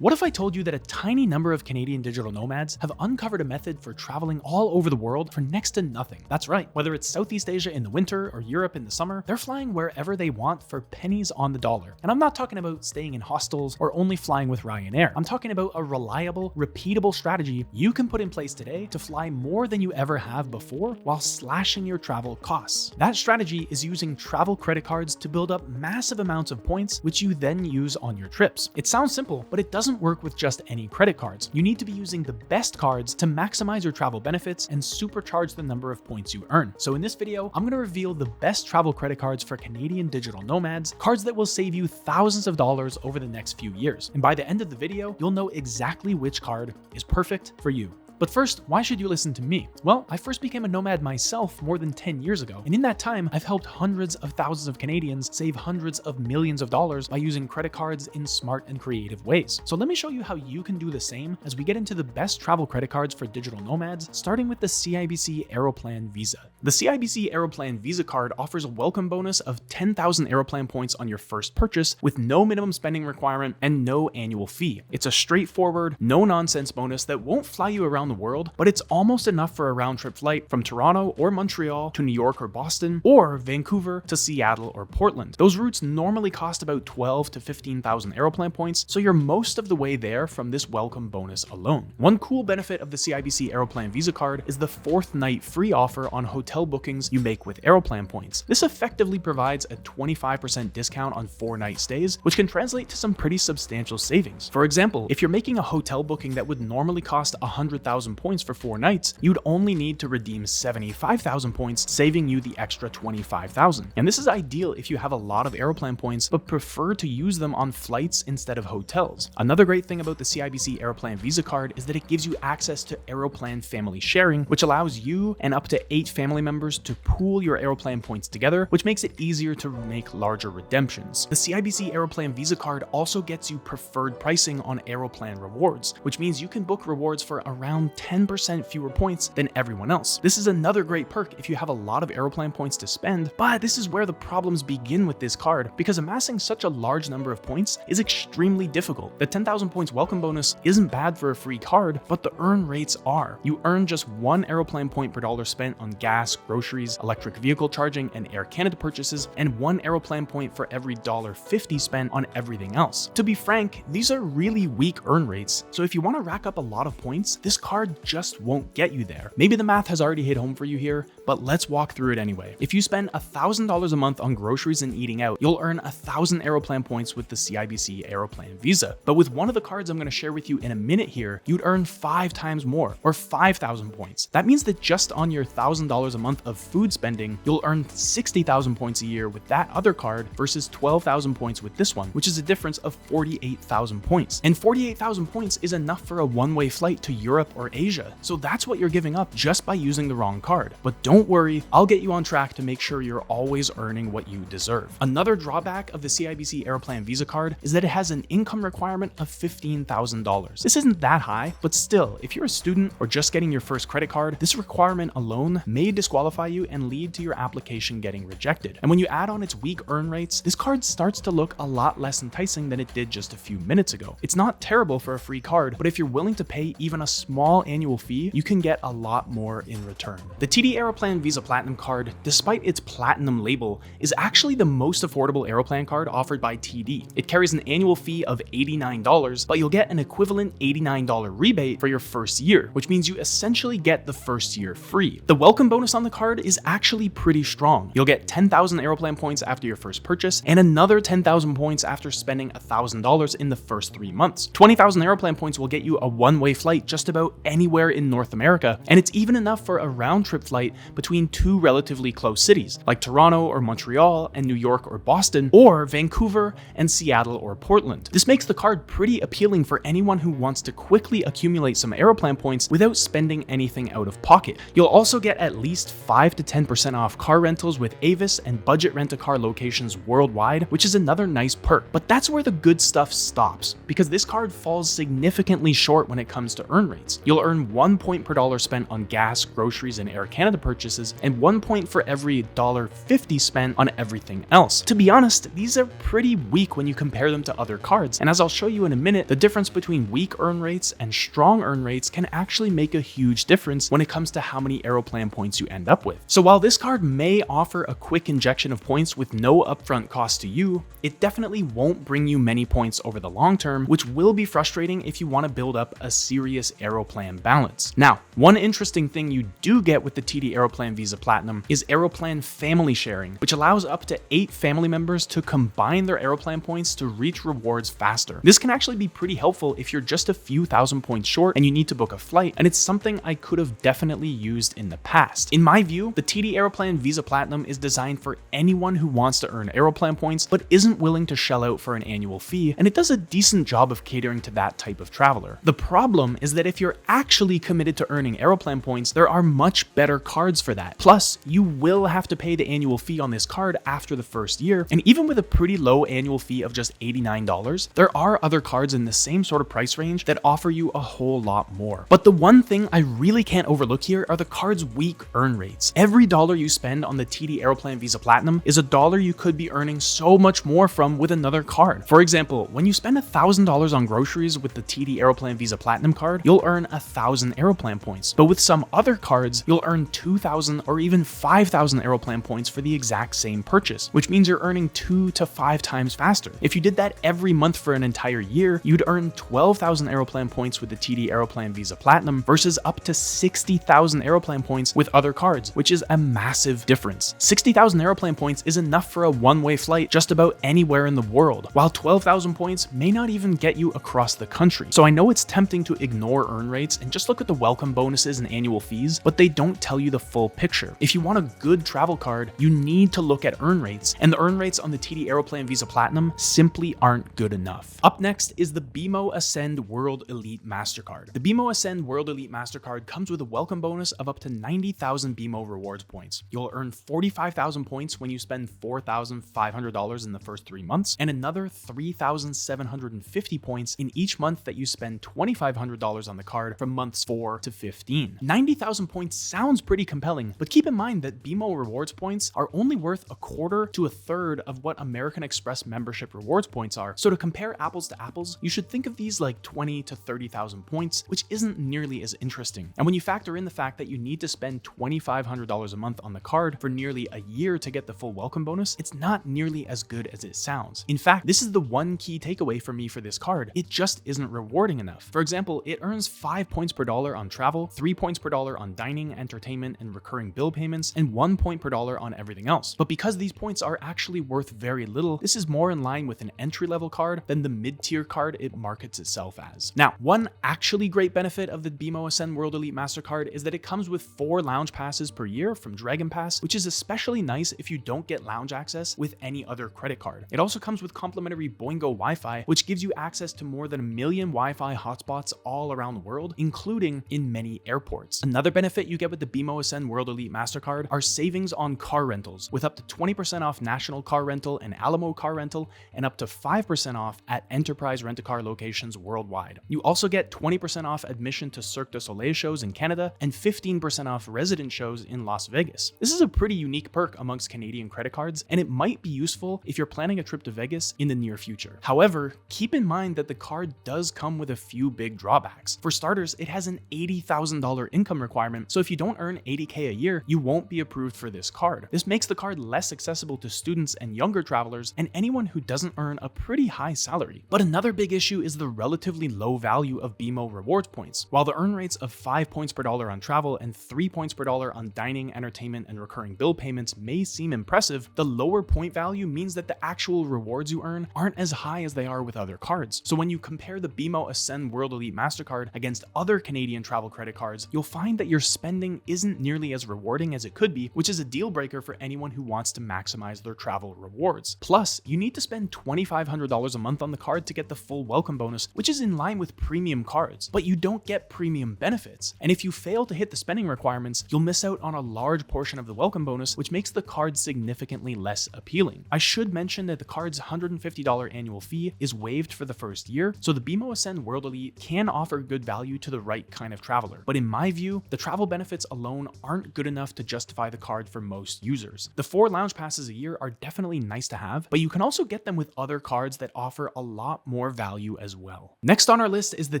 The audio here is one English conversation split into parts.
What if I told you that a tiny number of Canadian digital nomads have uncovered a method for traveling all over the world for next to nothing? That's right. Whether it's Southeast Asia in the winter or Europe in the summer, they're flying wherever they want for pennies on the dollar. And I'm not talking about staying in hostels or only flying with Ryanair. I'm talking about a reliable, repeatable strategy you can put in place today to fly more than you ever have before while slashing your travel costs. That strategy is using travel credit cards to build up massive amounts of points, which you then use on your trips. It sounds simple, but it doesn't work with just any credit cards. You need to be using the best cards to maximize your travel benefits and supercharge the number of points you earn. So in this video, I'm going to reveal the best travel credit cards for Canadian digital nomads, cards that will save you thousands of dollars over the next few years. And by the end of the video, you'll know exactly which card is perfect for you. But first, why should you listen to me? Well, I first became a nomad myself more than 10 years ago, and in that time, I've helped hundreds of thousands of Canadians save hundreds of millions of dollars by using credit cards in smart and creative ways. So let me show you how you can do the same as we get into the best travel credit cards for digital nomads, starting with the CIBC Aeroplan Visa. The CIBC Aeroplan Visa card offers a welcome bonus of 10,000 Aeroplan points on your first purchase with no minimum spending requirement and no annual fee. It's a straightforward, no-nonsense bonus that won't fly you around the world, but it's almost enough for a round-trip flight from Toronto or Montreal to New York or Boston, or Vancouver to Seattle or Portland. Those routes normally cost about 12 to 15,000 Aeroplan points, so you're most of the way there from this welcome bonus alone. One cool benefit of the CIBC Aeroplan Visa card is the 4th night free offer on hotel bookings you make with Aeroplan points. This effectively provides a 25% discount on 4-night stays, which can translate to some pretty substantial savings. For example, if you're making a hotel booking that would normally cost 100,000 points for 4 nights, you'd only need to redeem 75,000 points, saving you the extra 25,000. And this is ideal if you have a lot of Aeroplan points but prefer to use them on flights instead of hotels. Another great thing about the CIBC Aeroplan Visa card is that it gives you access to Aeroplan family sharing, which allows you and up to 8 family members to pool your Aeroplan points together, which makes it easier to make larger redemptions. The CIBC Aeroplan Visa card also gets you preferred pricing on Aeroplan rewards, which means you can book rewards for around 10% fewer points than everyone else. This is another great perk if you have a lot of Aeroplan points to spend, but this is where the problems begin with this card, because amassing such a large number of points is extremely difficult. The 10,000 points welcome bonus isn't bad for a free card, but the earn rates are. You earn just 1 Aeroplan point per dollar spent on gas, groceries, electric vehicle charging, and Air Canada purchases, and 1 Aeroplan point for every $1.50 spent on everything else. To be frank, these are really weak earn rates, so if you want to rack up a lot of points, this card just won't get you there. Maybe the math has already hit home for you here, but let's walk through it anyway. If you spend $1,000 a month on groceries and eating out, you'll earn 1,000 Aeroplan points with the CIBC Aeroplan Visa. But with one of the cards I'm going to share with you in a minute here, you'd earn 5 times more, or 5,000 points. That means that just on your $1,000 a month of food spending, you'll earn 60,000 points a year with that other card versus 12,000 points with this one, which is a difference of 48,000 points. And 48,000 points is enough for a one-way flight to Europe or Asia. So that's what you're giving up just by using the wrong card. But don't worry, I'll get you on track to make sure you're always earning what you deserve. Another drawback of the CIBC Aeroplan Visa card is that it has an income requirement of $15,000. This isn't that high, but still, if you're a student or just getting your first credit card, this requirement alone may disqualify you and lead to your application getting rejected. And when you add on its weak earn rates, this card starts to look a lot less enticing than it did just a few minutes ago. It's not terrible for a free card, but if you're willing to pay even a small annual fee, you can get a lot more in return. The TD Aeroplan Visa Platinum card, despite its platinum label, is actually the most affordable Aeroplan card offered by TD. It carries an annual fee of $89, but you'll get an equivalent $89 rebate for your first year, which means you essentially get the first year free. The welcome bonus on the card is actually pretty strong. You'll get 10,000 Aeroplan points after your first purchase, and another 10,000 points after spending $1,000 in the first 3 months. 20,000 Aeroplan points will get you a one-way flight just about anywhere in North America, and it's even enough for a round-trip flight between 2 relatively close cities, like Toronto or Montreal and New York or Boston, or Vancouver and Seattle or Portland. This makes the card pretty appealing for anyone who wants to quickly accumulate some Aeroplan points without spending anything out of pocket. You'll also get at least 5 to 10% off car rentals with Avis and budget rent-a-car locations worldwide, which is another nice perk. But that's where the good stuff stops, because this card falls significantly short when it comes to earn rates. You'll earn 1 point per dollar spent on gas, groceries, and Air Canada purchases, and 1 point for every $1.50 spent on everything else. To be honest, these are pretty weak when you compare them to other cards, and as I'll show you in a minute, the difference between weak earn rates and strong earn rates can actually make a huge difference when it comes to how many Aeroplan points you end up with. So while this card may offer a quick injection of points with no upfront cost to you, it definitely won't bring you many points over the long term, which will be frustrating if you want to build up a serious Aeroplan balance. Now, one interesting thing you do get with the TD Aeroplan Visa Platinum is Aeroplan family sharing, which allows up to 8 family members to combine their Aeroplan points to reach rewards faster. This can actually be pretty helpful if you're just a few thousand points short and you need to book a flight, and it's something I could have definitely used in the past. In my view, the TD Aeroplan Visa Platinum is designed for anyone who wants to earn Aeroplan points but isn't willing to shell out for an annual fee, and it does a decent job of catering to that type of traveler. The problem is that if you're actually committed to earning Aeroplan points, there are much better cards for that. Plus, you will have to pay the annual fee on this card after the first year, and even with a pretty low annual fee of just $89, there are other cards in the same sort of price range that offer you a whole lot more. But the one thing I really can't overlook here are the card's weak earn rates. Every dollar you spend on the TD Aeroplan Visa Platinum is a dollar you could be earning so much more from with another card. For example, when you spend $1,000 on groceries with the TD Aeroplan Visa Platinum card, you'll earn 1,000 Aeroplan points. But with some other cards, you'll earn 2,000 or even 5,000 Aeroplan points for the exact same purchase, which means you're earning 2 to 5 times faster. If you did that every month for an entire year, you'd earn 12,000 Aeroplan points with the TD Aeroplan Visa Platinum versus up to 60,000 Aeroplan points with other cards, which is a massive difference. 60,000 Aeroplan points is enough for a one-way flight just about anywhere in the world, while 12,000 points may not even get you across the country. So I know it's tempting to ignore earn rates and just look at the welcome bonuses and annual fees, but they don't tell you the full picture. If you want a good travel card, you need to look at earn rates, and the earn rates on the TD Aeroplan Visa Platinum simply aren't good enough. Up next is the BMO Ascend World Elite MasterCard. The BMO Ascend World Elite MasterCard comes with a welcome bonus of up to 90,000 BMO rewards points. You'll earn 45,000 points when you spend $4,500 in the first 3 months, and another 3,750 points in each month that you spend $2,500 on the card from months 4 to 15. 90,000 points sounds pretty compelling, but keep in mind that BMO rewards points are only worth a quarter to a third of what American Express membership rewards points are. So to compare apples to apples, you should think of these like 20 to 30,000 points, which isn't nearly as interesting. And when you factor in the fact that you need to spend $2,500 a month on the card for nearly a year to get the full welcome bonus, it's not nearly as good as it sounds. In fact, this is the one key takeaway for me for this card. It just isn't rewarding enough. For example, it earns 5 points per dollar on travel, 3 points per dollar on dining, entertainment, and recurring bill payments, and 1 point per dollar on everything else. But because these points are actually worth very little, this is more in line with an entry-level card than the mid-tier card it markets itself as. Now, one actually great benefit of the BMO Ascend World Elite MasterCard is that it comes with 4 lounge passes per year from Dragon Pass, which is especially nice if you don't get lounge access with any other credit card. It also comes with complimentary Boingo Wi-Fi, which gives you access to more than 1 million Wi-Fi hotspots all around the world, including in many airports. Another benefit you get with the BMO Ascend World Elite MasterCard are savings on car rentals, with up to 20% off National Car Rental and Alamo Car Rental, and up to 5% off at Enterprise Rent-A-Car locations worldwide. You also get 20% off admission to Cirque du Soleil shows in Canada and 15% off resident shows in Las Vegas. This is a pretty unique perk amongst Canadian credit cards, and it might be useful if you're planning a trip to Vegas in the near future. However, keep in mind that the card does come with a few big drawbacks. For starters, it has an $80,000 income requirement, so if you don't earn $80K a year, you won't be approved for this card. This makes the card less accessible to students and younger travelers and anyone who doesn't earn a pretty high salary. But another big issue is the relatively low value of BMO rewards points. While the earn rates of 5 points per dollar on travel and 3 points per dollar on dining, entertainment, and recurring bill payments may seem impressive, the lower point value means that the actual rewards you earn aren't as high as they are with other cards. So when you compare the BMO Ascend World Elite MasterCard against other Canadian travel credit cards, you'll find that your spending isn't nearly as rewarding as it could be, which is a deal breaker for anyone who wants to maximize their travel rewards. Plus, you need to spend $2,500 a month on the card to get the full welcome bonus, which is in line with premium cards, but you don't get premium benefits. And if you fail to hit the spending requirements, you'll miss out on a large portion of the welcome bonus, which makes the card significantly less appealing. I should mention that the card's $150 annual fee is waived for the first year, so the BMO Ascend World Elite can offer good value you to the right kind of traveler. But in my view, the travel benefits alone aren't good enough to justify the card for most users. The 4 lounge passes a year are definitely nice to have, but you can also get them with other cards that offer a lot more value as well. Next on our list is the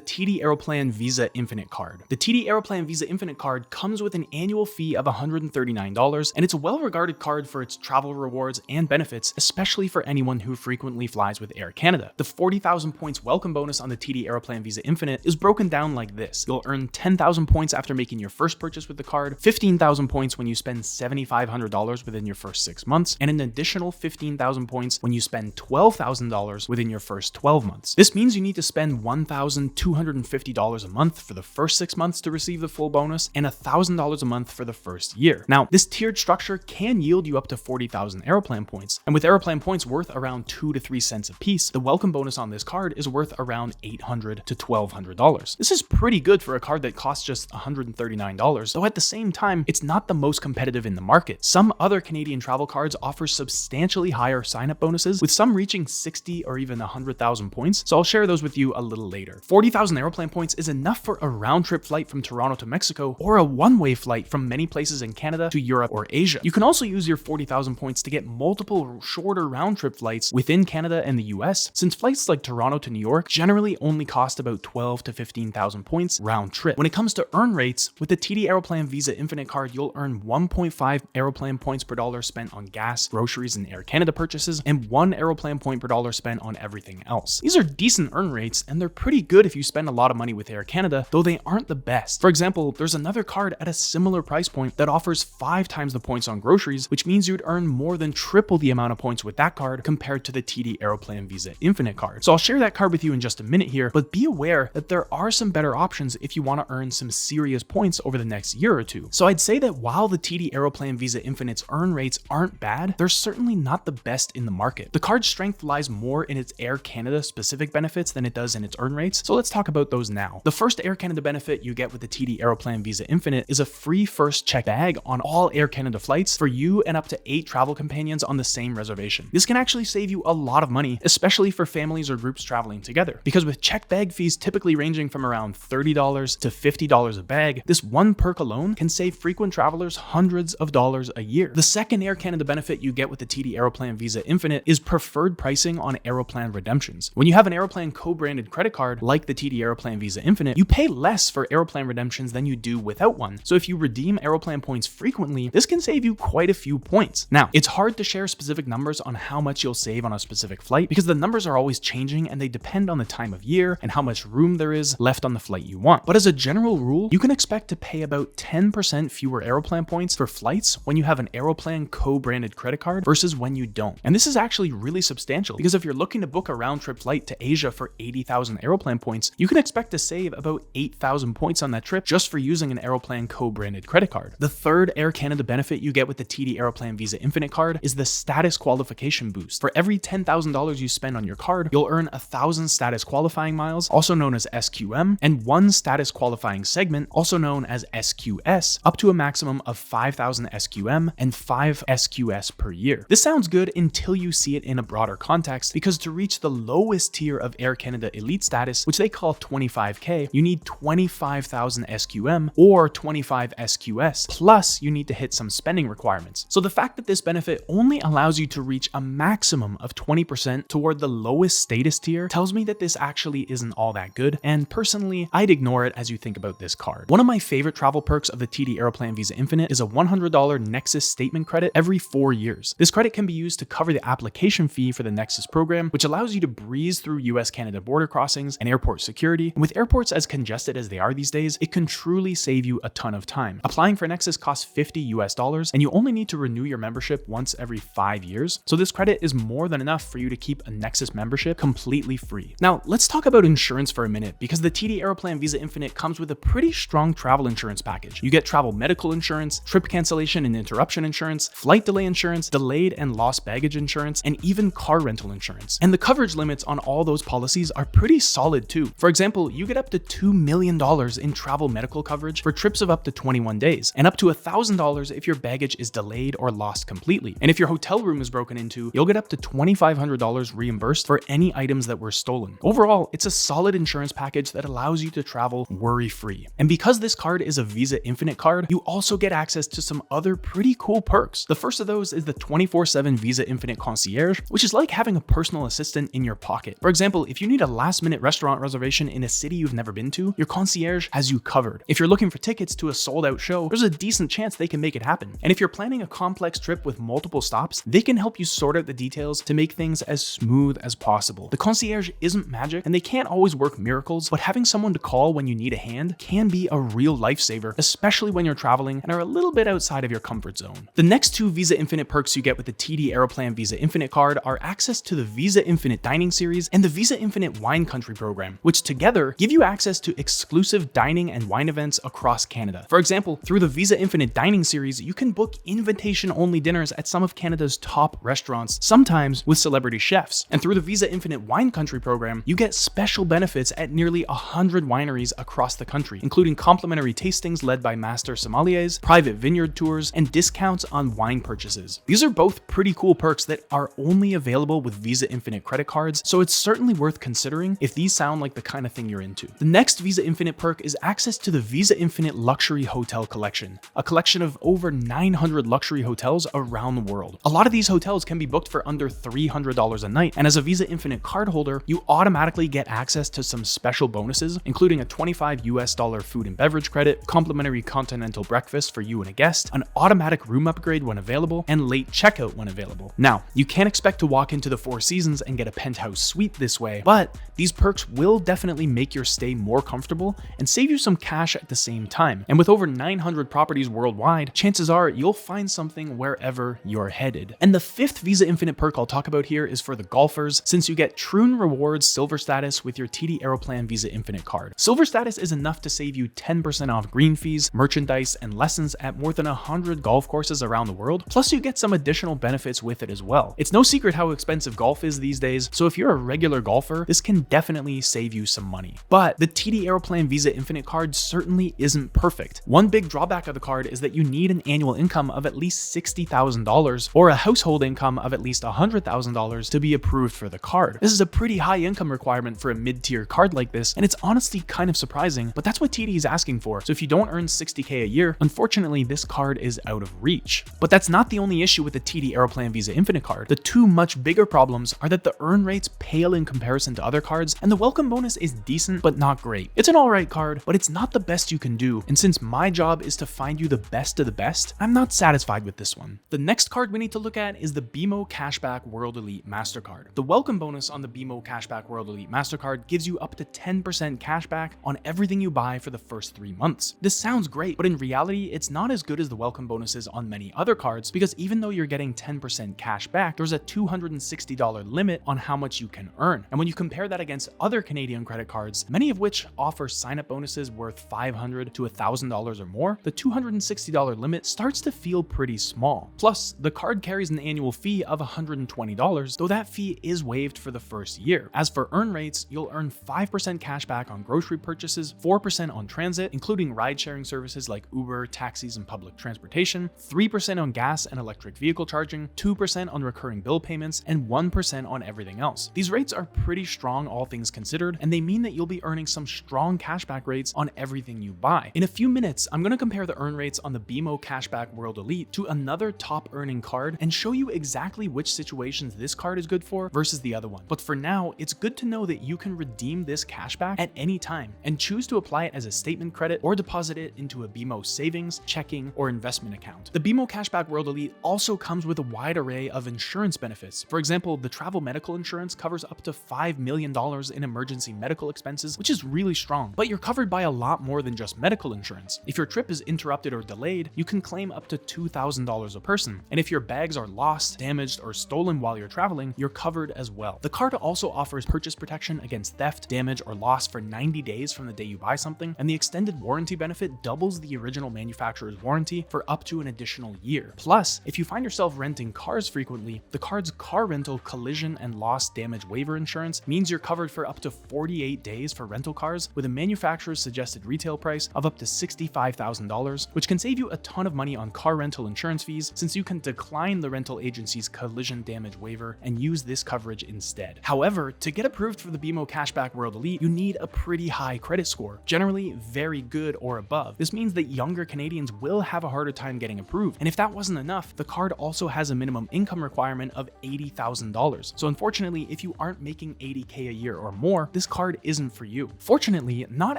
TD Aeroplan Visa Infinite card. The TD Aeroplan Visa Infinite card comes with an annual fee of $139, and it's a well-regarded card for its travel rewards and benefits, especially for anyone who frequently flies with Air Canada. The 40,000 points welcome bonus on the TD Aeroplan Visa Infinite is broken down like this. You'll earn 10,000 points after making your first purchase with the card, 15,000 points when you spend $7,500 within your first 6 months, and an additional 15,000 points when you spend $12,000 within your first 12 months. This means you need to spend $1,250 a month for the first 6 months to receive the full bonus, and $1,000 a month for the first year. Now, this tiered structure can yield you up to 40,000 Aeroplan points, and with Aeroplan points worth around 2 to 3 cents a piece, the welcome bonus on this card is worth around $800 to $1,200. This is pretty good for a card that costs just $139, though at the same time, it's not the most competitive in the market. Some other Canadian travel cards offer substantially higher sign-up bonuses, with some reaching 60 or even 100,000 points, so I'll share those with you a little later. 40,000 Aeroplan points is enough for a round-trip flight from Toronto to Mexico, or a one-way flight from many places in Canada to Europe or Asia. You can also use your 40,000 points to get multiple shorter round-trip flights within Canada and the US, since flights like Toronto to New York generally only cost about 12 to 15,000 points round trip. When it comes to earn rates, with the TD Aeroplan Visa Infinite card, you'll earn 1.5 Aeroplan points per dollar spent on gas, groceries, and Air Canada purchases, and 1 Aeroplan point per dollar spent on everything else. These are decent earn rates, and they're pretty good if you spend a lot of money with Air Canada, though they aren't the best. For example, there's another card at a similar price point that offers 5 times the points on groceries, which means you'd earn more than triple the amount of points with that card compared to the TD Aeroplan Visa Infinite card. So I'll share that card with you in just a minute here, but be aware that there are some better options if you want to earn some serious points over the next year or two. So I'd say that while the TD Aeroplan Visa Infinite's earn rates aren't bad, they're certainly not the best in the market. The card's strength lies more in its Air Canada specific benefits than it does in its earn rates, so let's talk about those now. The first Air Canada benefit you get with the TD Aeroplan Visa Infinite is a free first check bag on all Air Canada flights for you and up to 8 travel companions on the same reservation. This can actually save you a lot of money, especially for families or groups traveling together, because with check bag fees typically ranging from around $30 to $50 a bag, this one perk alone can save frequent travelers hundreds of dollars a year. The second Air Canada benefit you get with the TD Aeroplan Visa Infinite is preferred pricing on Aeroplan redemptions. When you have an Aeroplan co-branded credit card like the TD Aeroplan Visa Infinite, you pay less for Aeroplan redemptions than you do without one. So if you redeem Aeroplan points frequently, this can save you quite a few points. Now, it's hard to share specific numbers on how much you'll save on a specific flight because the numbers are always changing and they depend on the time of year and how much room there is left on the flight you want. But as a general rule, you can expect to pay about 10% fewer Aeroplan points for flights when you have an Aeroplan co-branded credit card versus when you don't. And this is actually really substantial because if you're looking to book a round-trip flight to Asia for 80,000 Aeroplan points, you can expect to save about 8,000 points on that trip just for using an Aeroplan co-branded credit card. The third Air Canada benefit you get with the TD Aeroplan Visa Infinite card is the status qualification boost. For every $10,000 you spend on your card, you'll earn 1,000 status qualifying miles, also known as SQM, and 1 status qualifying segment, also known as SQS, up to a maximum of 5,000 SQM and 5 SQS per year. This sounds good until you see it in a broader context, because to reach the lowest tier of Air Canada Elite status, which they call 25K, you need 25,000 SQM or 25 SQS, plus you need to hit some spending requirements. So the fact that this benefit only allows you to reach a maximum of 20% toward the lowest status tier tells me that this actually isn't all that good, and personally, I'd ignore it as you think about this card. One of my favorite travel perks of the TD Aeroplan Visa Infinite is a $100 Nexus statement credit every 4 years. This credit can be used to cover the application fee for the Nexus program, which allows you to breeze through US-Canada border crossings and airport security. And with airports as congested as they are these days, it can truly save you a ton of time. Applying for Nexus costs $50 and you only need to renew your membership once every 5 years. So this credit is more than enough for you to keep a Nexus membership completely free. Now, let's talk about insurance for a minute, because the TD Aeroplan Visa Infinite comes with a pretty strong travel insurance package. You get travel medical insurance, trip cancellation and interruption insurance, flight delay insurance, delayed and lost baggage insurance, and even car rental insurance. And the coverage limits on all those policies are pretty solid too. For example, you get up to $2 million in travel medical coverage for trips of up to 21 days, and up to $1,000 if your baggage is delayed or lost completely. And if your hotel room is broken into, you'll get up to $2,500 reimbursed for any items that were stolen. Overall, it's a solid insurance package that allows you you to travel worry-free. And because this card is a Visa Infinite card, you also get access to some other pretty cool perks. The first of those is the 24/7 Visa Infinite Concierge, which is like having a personal assistant in your pocket. For example, if you need a last-minute restaurant reservation in a city you've never been to, your concierge has you covered. If you're looking for tickets to a sold-out show, there's a decent chance they can make it happen. And if you're planning a complex trip with multiple stops, they can help you sort out the details to make things as smooth as possible. The concierge isn't magic, and they can't always work miracles, but having someone to call when you need a hand can be a real lifesaver, especially when you're traveling and are a little bit outside of your comfort zone. The next two Visa Infinite perks you get with the TD Aeroplan Visa Infinite card are access to the Visa Infinite Dining Series and the Visa Infinite Wine Country program, which together give you access to exclusive dining and wine events across Canada. For example, through the Visa Infinite Dining Series, you can book invitation-only dinners at some of Canada's top restaurants, sometimes with celebrity chefs. And through the Visa Infinite Wine Country program, you get special benefits at nearly 100 wineries across the country, including complimentary tastings led by master sommeliers, private vineyard tours, and discounts on wine purchases. These are both pretty cool perks that are only available with Visa Infinite credit cards, so it's certainly worth considering if these sound like the kind of thing you're into. The next Visa Infinite perk is access to the Visa Infinite Luxury Hotel Collection, a collection of over 900 luxury hotels around the world. A lot of these hotels can be booked for under $300 a night, and as a Visa Infinite card holder, you automatically get access to some special bonuses, including a $25 food and beverage credit, complimentary continental breakfast for you and a guest, an automatic room upgrade when available, and late checkout when available. Now, you can't expect to walk into the Four Seasons and get a penthouse suite this way, but these perks will definitely make your stay more comfortable and save you some cash at the same time. And with over 900 properties worldwide, chances are you'll find something wherever you're headed. And the fifth Visa Infinite perk I'll talk about here is for the golfers, since you get Troon Rewards Silver status with your TD Aeroplan Visa Infinite card. Silver status is enough to save you 10% off green fees, merchandise, and lessons at more than 100 golf courses around the world, plus you get some additional benefits with it as well. It's no secret how expensive golf is these days, so if you're a regular golfer, this can definitely save you some money. But the TD Aeroplan Visa Infinite card certainly isn't perfect. One big drawback of the card is that you need an annual income of at least $60,000 or a household income of at least $100,000 to be approved for the card. This is a pretty high income requirement for a mid-tier card like this, and it's honestly kind of surprising, but that's what TD is asking for. So if you don't earn $60K a year, unfortunately this card is out of reach. But that's not the only issue with the TD Aeroplan Visa Infinite card. The two much bigger problems are that the earn rates pale in comparison to other cards, and the welcome bonus is decent but not great. It's an alright card, but it's not the best you can do, and since my job is to find you the best of the best, I'm not satisfied with this one. The next card we need to look at is the BMO Cashback World Elite MasterCard. The welcome bonus on the BMO Cashback World Elite MasterCard gives you up to 10% cashback on everything you buy for the first 3 months. This sounds great, but in reality, it's not as good as the welcome bonuses on many other cards, because even though you're getting 10% cash back, there's a $260 limit on how much you can earn. And when you compare that against other Canadian credit cards, many of which offer sign-up bonuses worth $500 to $1,000 or more, the $260 limit starts to feel pretty small. Plus, the card carries an annual fee of $120, though that fee is waived for the first year. As for earn rates, you'll earn 5% cash back on grocery purchases, 4% on transit, including ride-sharing services like Uber, taxis, and public transportation, 3% on gas and electric vehicle charging, 2% on recurring bill payments, and 1% on everything else. These rates are pretty strong, all things considered, and they mean that you'll be earning some strong cashback rates on everything you buy. In a few minutes, I'm going to compare the earn rates on the BMO Cashback World Elite to another top earning card and show you exactly which situations this card is good for versus the other one. But for now, it's good to know that you can redeem this cashback at any time and choose to apply it as a statement credit or deposit it into a BMO savings, checking, or investment account. The BMO Cashback World Elite also comes with a wide array of insurance benefits. For example, the travel medical insurance covers up to $5 million in emergency medical expenses, which is really strong, but you're covered by a lot more than just medical insurance. If your trip is interrupted or delayed, you can claim up to $2,000 a person. And if your bags are lost, damaged, or stolen while you're traveling, you're covered as well. The card also offers purchase protection against theft, damage, or loss for 90 days from the day you buy something, and the extended warranty benefit doubles the original manufacturer's warranty for up to an additional year. Plus, if you find yourself renting cars frequently, the card's car rental collision and loss damage waiver insurance means you're covered for up to 48 days for rental cars with a manufacturer's suggested retail price of up to $65,000, which can save you a ton of money on car rental insurance fees since you can decline the rental agency's collision damage waiver and use this coverage instead. However, to get approved for the BMO Cashback World Elite, you need a pretty high credit score, generally very good or above. This means that younger Canadians will have a harder time getting approved. And if that wasn't enough, the card also has a minimum income requirement of $80,000. So unfortunately, if you aren't making $80K a year or more, this card isn't for you. Fortunately, not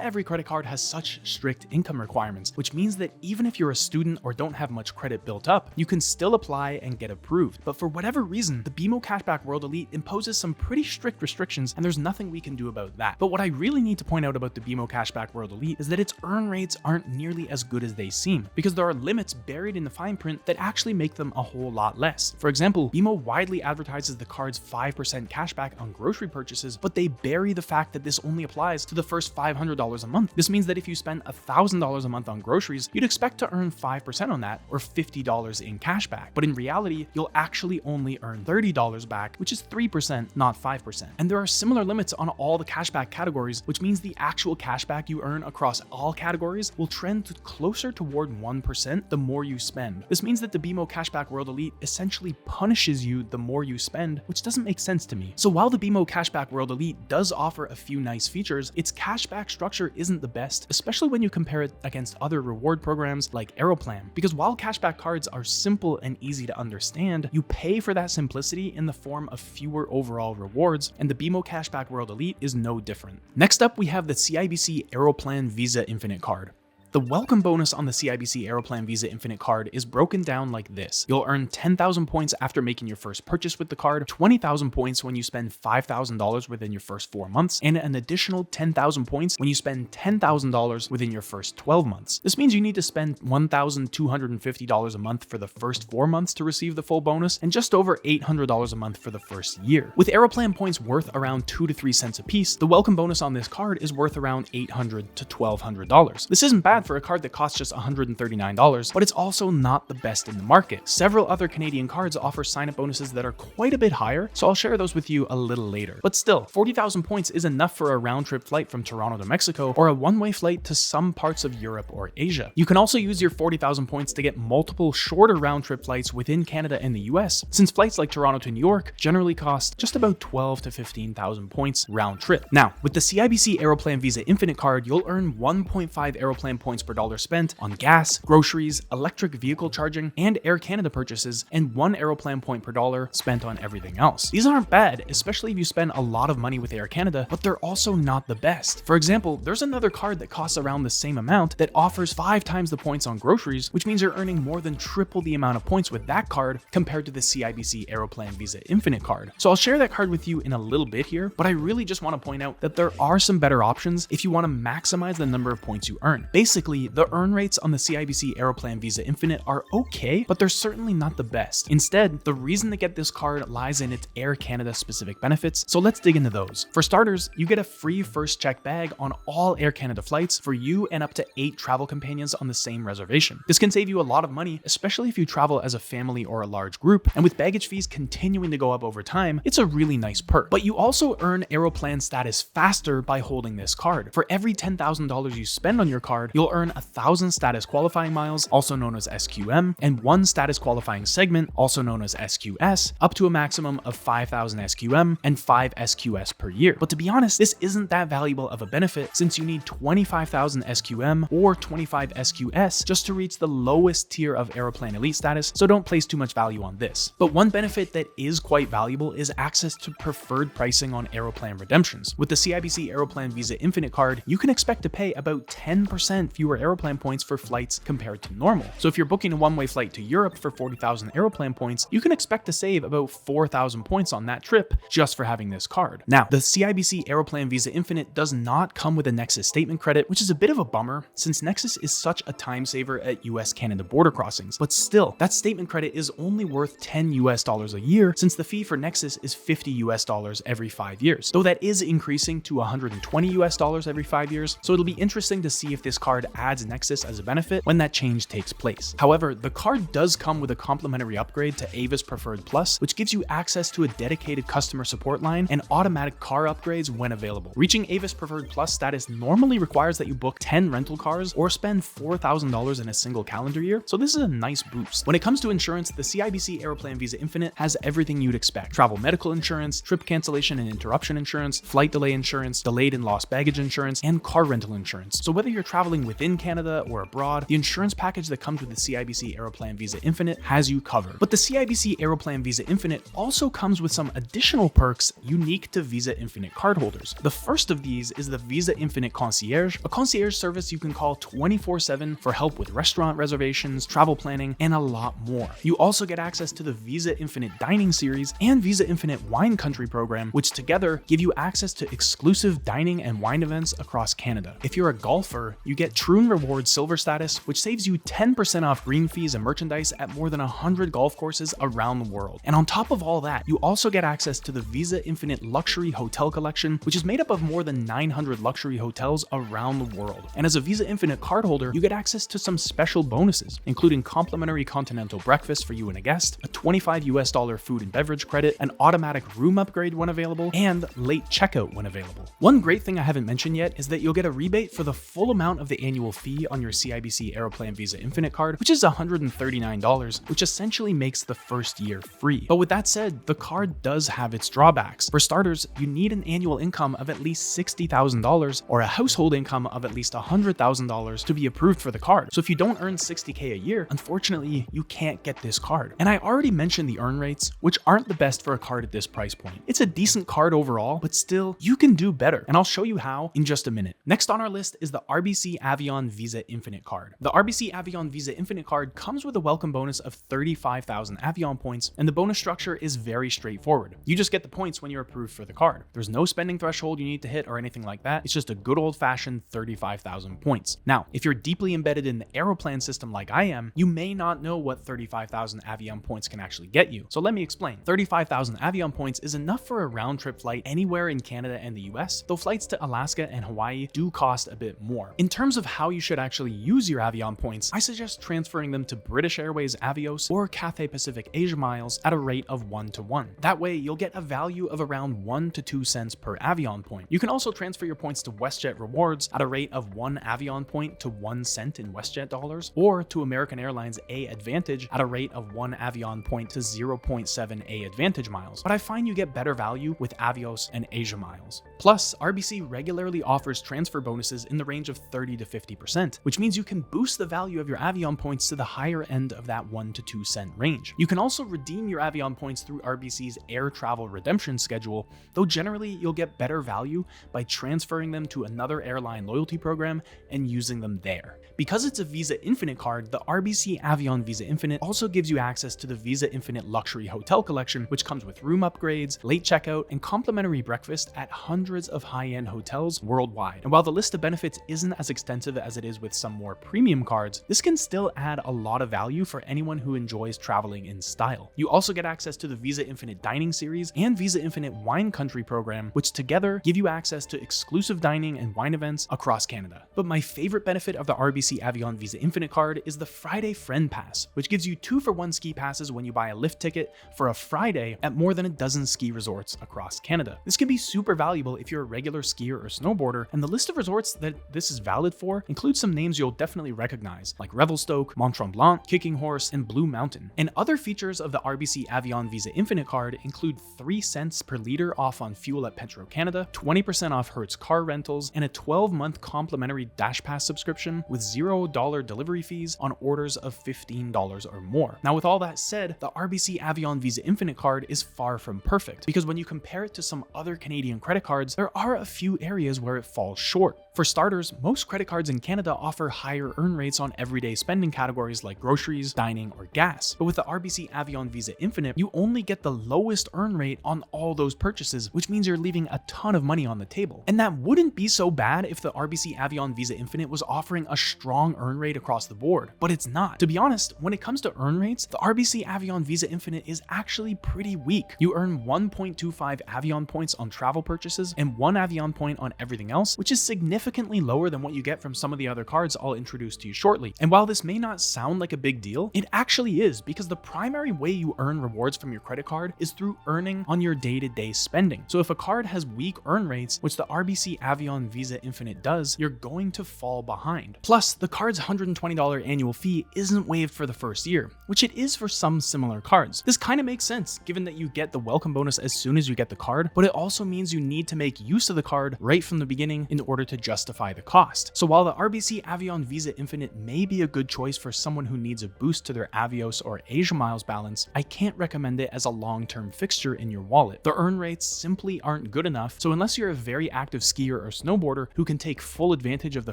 every credit card has such strict income requirements, which means that even if you're a student or don't have much credit built up, you can still apply and get approved. But for whatever reason, the BMO Cashback World Elite imposes some pretty strict restrictions, and there's nothing we can do about that. But what I really need to point out about the BMO Cashback World Elite is that its earn rates aren't nearly as good as they seem, because there are limits buried in the fine print that actually make them a whole lot less. For example, BMO widely advertises the card's 5% cashback on grocery purchases, but they bury the fact that this only applies to the first $500 a month. This means that if you spend $1,000 a month on groceries, you'd expect to earn 5% on that, or $50 in cashback. But in reality, you'll actually only earn $30 back, which is 3%, not 5%. And there are similar limits on all the cashback categories, which means the actual cashback you earn across all categories will trend closer toward 1% the more you spend. This means that the BMO Cashback World Elite essentially punishes you the more you spend, which doesn't make sense to me. So while the BMO Cashback World Elite does offer a few nice features, its cashback structure isn't the best, especially when you compare it against other reward programs like Aeroplan. Because while cashback cards are simple and easy to understand, you pay for that simplicity in the form of fewer overall rewards, and the BMO Cashback World Elite is no different. Next up, we have the CIBC Aeroplan Visa Infinite card. The welcome bonus on the CIBC Aeroplan Visa Infinite card is broken down like this. You'll earn 10,000 points after making your first purchase with the card, 20,000 points when you spend $5,000 within your first 4 months, and an additional 10,000 points when you spend $10,000 within your first 12 months. This means you need to spend $1,250 a month for the first 4 months to receive the full bonus, and just over $800 a month for the first year. With Aeroplan points worth around 2 to 3 cents a piece, the welcome bonus on this card is worth around $800 to $1,200. This isn't bad for a card that costs just $139, but it's also not the best in the market. Several other Canadian cards offer sign-up bonuses that are quite a bit higher, so I'll share those with you a little later. But still, 40,000 points is enough for a round-trip flight from Toronto to Mexico, or a one-way flight to some parts of Europe or Asia. You can also use your 40,000 points to get multiple shorter round-trip flights within Canada and the US, since flights like Toronto to New York generally cost just about 12 to 15,000 points round-trip. Now, with the CIBC Aeroplan Visa Infinite card, you'll earn 1.5 Aeroplan points per dollar spent on gas, groceries, electric vehicle charging, and Air Canada purchases, and 1 Aeroplan point per dollar spent on everything else. These aren't bad, especially if you spend a lot of money with Air Canada, but they're also not the best. For example, there's another card that costs around the same amount that offers 5 times the points on groceries, which means you're earning more than triple the amount of points with that card compared to the CIBC Aeroplan Visa Infinite card. So I'll share that card with you in a little bit here, but I really just want to point out that there are some better options if you want to maximize the number of points you earn. Basically, the earn rates on the CIBC Aeroplan Visa Infinite are okay, but they're certainly not the best. Instead, the reason to get this card lies in its Air Canada specific benefits, so let's dig into those. For starters, you get a free first check bag on all Air Canada flights for you and up to 8 travel companions on the same reservation. This can save you a lot of money, especially if you travel as a family or a large group, and with baggage fees continuing to go up over time, it's a really nice perk. But you also earn Aeroplan status faster by holding this card. For every $10,000 you spend on your card, you'll earn 1,000 status qualifying miles, also known as SQM, and 1 status qualifying segment, also known as SQS, up to a maximum of 5,000 SQM and 5 SQS per year. But to be honest, this isn't that valuable of a benefit, since you need 25,000 SQM or 25 SQS just to reach the lowest tier of Aeroplan Elite status, so don't place too much value on this. But one benefit that is quite valuable is access to preferred pricing on Aeroplan redemptions. With the CIBC Aeroplan Visa Infinite card, you can expect to pay about 10% fewer Aeroplan points for flights compared to normal. So if you're booking a one-way flight to Europe for 40,000 Aeroplan points, you can expect to save about 4,000 points on that trip just for having this card. Now, the CIBC Aeroplan Visa Infinite does not come with a Nexus statement credit, which is a bit of a bummer since Nexus is such a time saver at US-Canada border crossings. But still, that statement credit is only worth $10 a year, since the fee for Nexus is $50 every 5 years, though that is increasing to $120 every 5 years. So it'll be interesting to see if this card adds Nexus as a benefit when that change takes place. However, the card does come with a complimentary upgrade to Avis Preferred Plus, which gives you access to a dedicated customer support line and automatic car upgrades when available. Reaching Avis Preferred Plus status normally requires that you book 10 rental cars or spend $4,000 in a single calendar year, so this is a nice boost. When it comes to insurance, the CIBC Aeroplan Visa Infinite has everything you'd expect: travel medical insurance, trip cancellation and interruption insurance, flight delay insurance, delayed and lost baggage insurance, and car rental insurance. So whether you're traveling within Canada or abroad, the insurance package that comes with the CIBC Aeroplan Visa Infinite has you covered. But the CIBC Aeroplan Visa Infinite also comes with some additional perks unique to Visa Infinite cardholders. The first of these is the Visa Infinite Concierge, a concierge service you can call 24/7 for help with restaurant reservations, travel planning, and a lot more. You also get access to the Visa Infinite Dining Series and Visa Infinite Wine Country program, which together give you access to exclusive dining and wine events across Canada. If you're a golfer, you get Troon Rewards Silver status, which saves you 10% off green fees and merchandise at more than 100 golf courses around the world. And on top of all that, you also get access to the Visa Infinite Luxury Hotel Collection, which is made up of more than 900 luxury hotels around the world. And as a Visa Infinite cardholder, you get access to some special bonuses, including complimentary continental breakfast for you and a guest, a $25 food and beverage credit, an automatic room upgrade when available, and late checkout when available. One great thing I haven't mentioned yet is that you'll get a rebate for the full amount of the annual fee on your CIBC Aeroplan Visa Infinite card, which is $139, which essentially makes the first year free. But with that said, the card does have its drawbacks. For starters, you need an annual income of at least $60,000 or a household income of at least $100,000 to be approved for the card. So if you don't earn $60K a year, unfortunately, you can't get this card. And I already mentioned the earn rates, which aren't the best for a card at this price point. It's a decent card overall, but still, you can do better. And I'll show you how in just a minute. Next on our list is the RBC Avion Visa Infinite card. The RBC Avion Visa Infinite card comes with a welcome bonus of 35,000 Avion points, and the bonus structure is very straightforward. You just get the points when you're approved for the card. There's no spending threshold you need to hit or anything like that. It's just a good old-fashioned 35,000 points. Now, if you're deeply embedded in the Aeroplan system like I am, you may not know what 35,000 Avion points can actually get you. So let me explain. 35,000 Avion points is enough for a round-trip flight anywhere in Canada and the US, though flights to Alaska and Hawaii do cost a bit more. In terms of how you should actually use your Avion points, I suggest transferring them to British Airways Avios or Cathay Pacific Asia Miles at a rate of 1-to-1. That way, you'll get a value of around 1 to 2 cents per Avion point. You can also transfer your points to WestJet Rewards at a rate of 1 Avion point to 1 cent in WestJet dollars, or to American Airlines A Advantage at a rate of 1 Avion point to 0.7 A Advantage miles. But I find you get better value with Avios and Asia Miles. Plus, RBC regularly offers transfer bonuses in the range of 30 to 50%, which means you can boost the value of your Avion points to the higher end of that 1 to 2 cent range. You can also redeem your Avion points through RBC's air travel redemption schedule, though generally you'll get better value by transferring them to another airline loyalty program and using them there. Because it's a Visa Infinite card, the RBC Avion Visa Infinite also gives you access to the Visa Infinite Luxury Hotel Collection, which comes with room upgrades, late checkout, and complimentary breakfast at hundreds of high-end hotels worldwide. And while the list of benefits isn't as extensive as it is with some more premium cards, this can still add a lot of value for anyone who enjoys traveling in style. You also get access to the Visa Infinite Dining Series and Visa Infinite Wine Country program, which together give you access to exclusive dining and wine events across Canada. But my favorite benefit of the RBC Avion Visa Infinite card is the Friday Friend Pass, which gives you 2-for-1 ski passes when you buy a lift ticket for a Friday at more than a dozen ski resorts across Canada. This can be super valuable if you're a regular skier or snowboarder, and the list of resorts that this is valid for includes some names you'll definitely recognize, like Revelstoke, Mont Tremblant, Kicking Horse, and Blue Mountain. And other features of the RBC Avion Visa Infinite card include 3 cents per liter off on fuel at Petro-Canada, 20% off Hertz car rentals, and a 12-month complimentary Dash Pass subscription with $0 delivery fees on orders of $15 or more. Now, with all that said, the RBC Avion Visa Infinite card is far from perfect, because when you compare it to some other Canadian credit cards, there are a few areas where it falls short. For starters, most credit cards in Canada offer higher earn rates on everyday spending categories like groceries, dining, or gas. But with the RBC Avion Visa Infinite, you only get the lowest earn rate on all those purchases, which means you're leaving a ton of money on the table. And that wouldn't be so bad if the RBC Avion Visa Infinite was offering a strong earn rate across the board, but it's not. To be honest, when it comes to earn rates, the RBC Avion Visa Infinite is actually pretty weak. You earn 1.25 Avion points on travel purchases and 1 Avion point on everything else, which is significantly lower than what you get from some of the other cards I'll introduce to you shortly. And while this may not sound like a big deal, it actually is, because the primary way you earn rewards from your credit card is through earning on your day-to-day spending. So if a card has weak earn rates, which the RBC Avion Visa Infinite does, you're going to fall behind. Plus, the card's $120 annual fee isn't waived for the first year, which it is for some similar cards. This kind of makes sense, given that you get the welcome bonus as soon as you get the card, but it also means you need to make use of the card right from the beginning in order to justify the cost. So while the RBC Avion Visa Infinite may be a good choice for someone who needs a boost to their Avios or Asia Miles balance, I can't recommend it as a long-term fixture in your wallet. The earn rates simply aren't good enough, so unless you're a very active skier or snowboarder who can take full advantage of the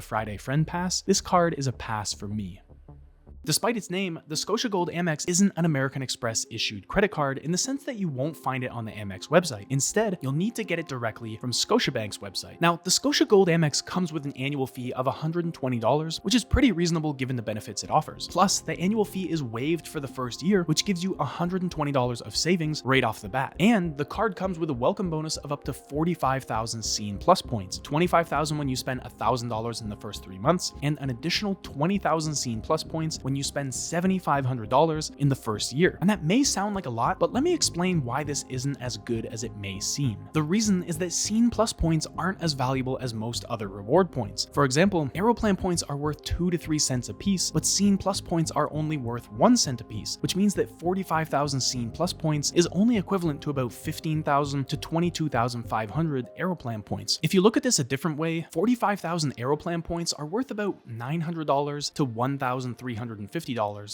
Friday Friend Pass, this card is a pass for me. Despite its name, the Scotia Gold Amex isn't an American Express issued credit card in the sense that you won't find it on the Amex website. Instead, you'll need to get it directly from Scotiabank's website. Now, the Scotia Gold Amex comes with an annual fee of $120, which is pretty reasonable given the benefits it offers. Plus, the annual fee is waived for the first year, which gives you $120 of savings right off the bat. And the card comes with a welcome bonus of up to 45,000 Scene Plus points, 25,000 when you spend $1,000 in the first 3 months, and an additional 20,000 Scene Plus points when you spend $7,500 in the first year. And that may sound like a lot, but let me explain why this isn't as good as it may seem. The reason is that Scene Plus points aren't as valuable as most other reward points. For example, Aeroplan points are worth 2 to 3 cents a piece, but Scene Plus points are only worth 1 cent a piece, which means that 45,000 Scene Plus points is only equivalent to about 15,000 to 22,500 Aeroplan points. If you look at this a different way, 45,000 Aeroplan points are worth about $900 to $1,350,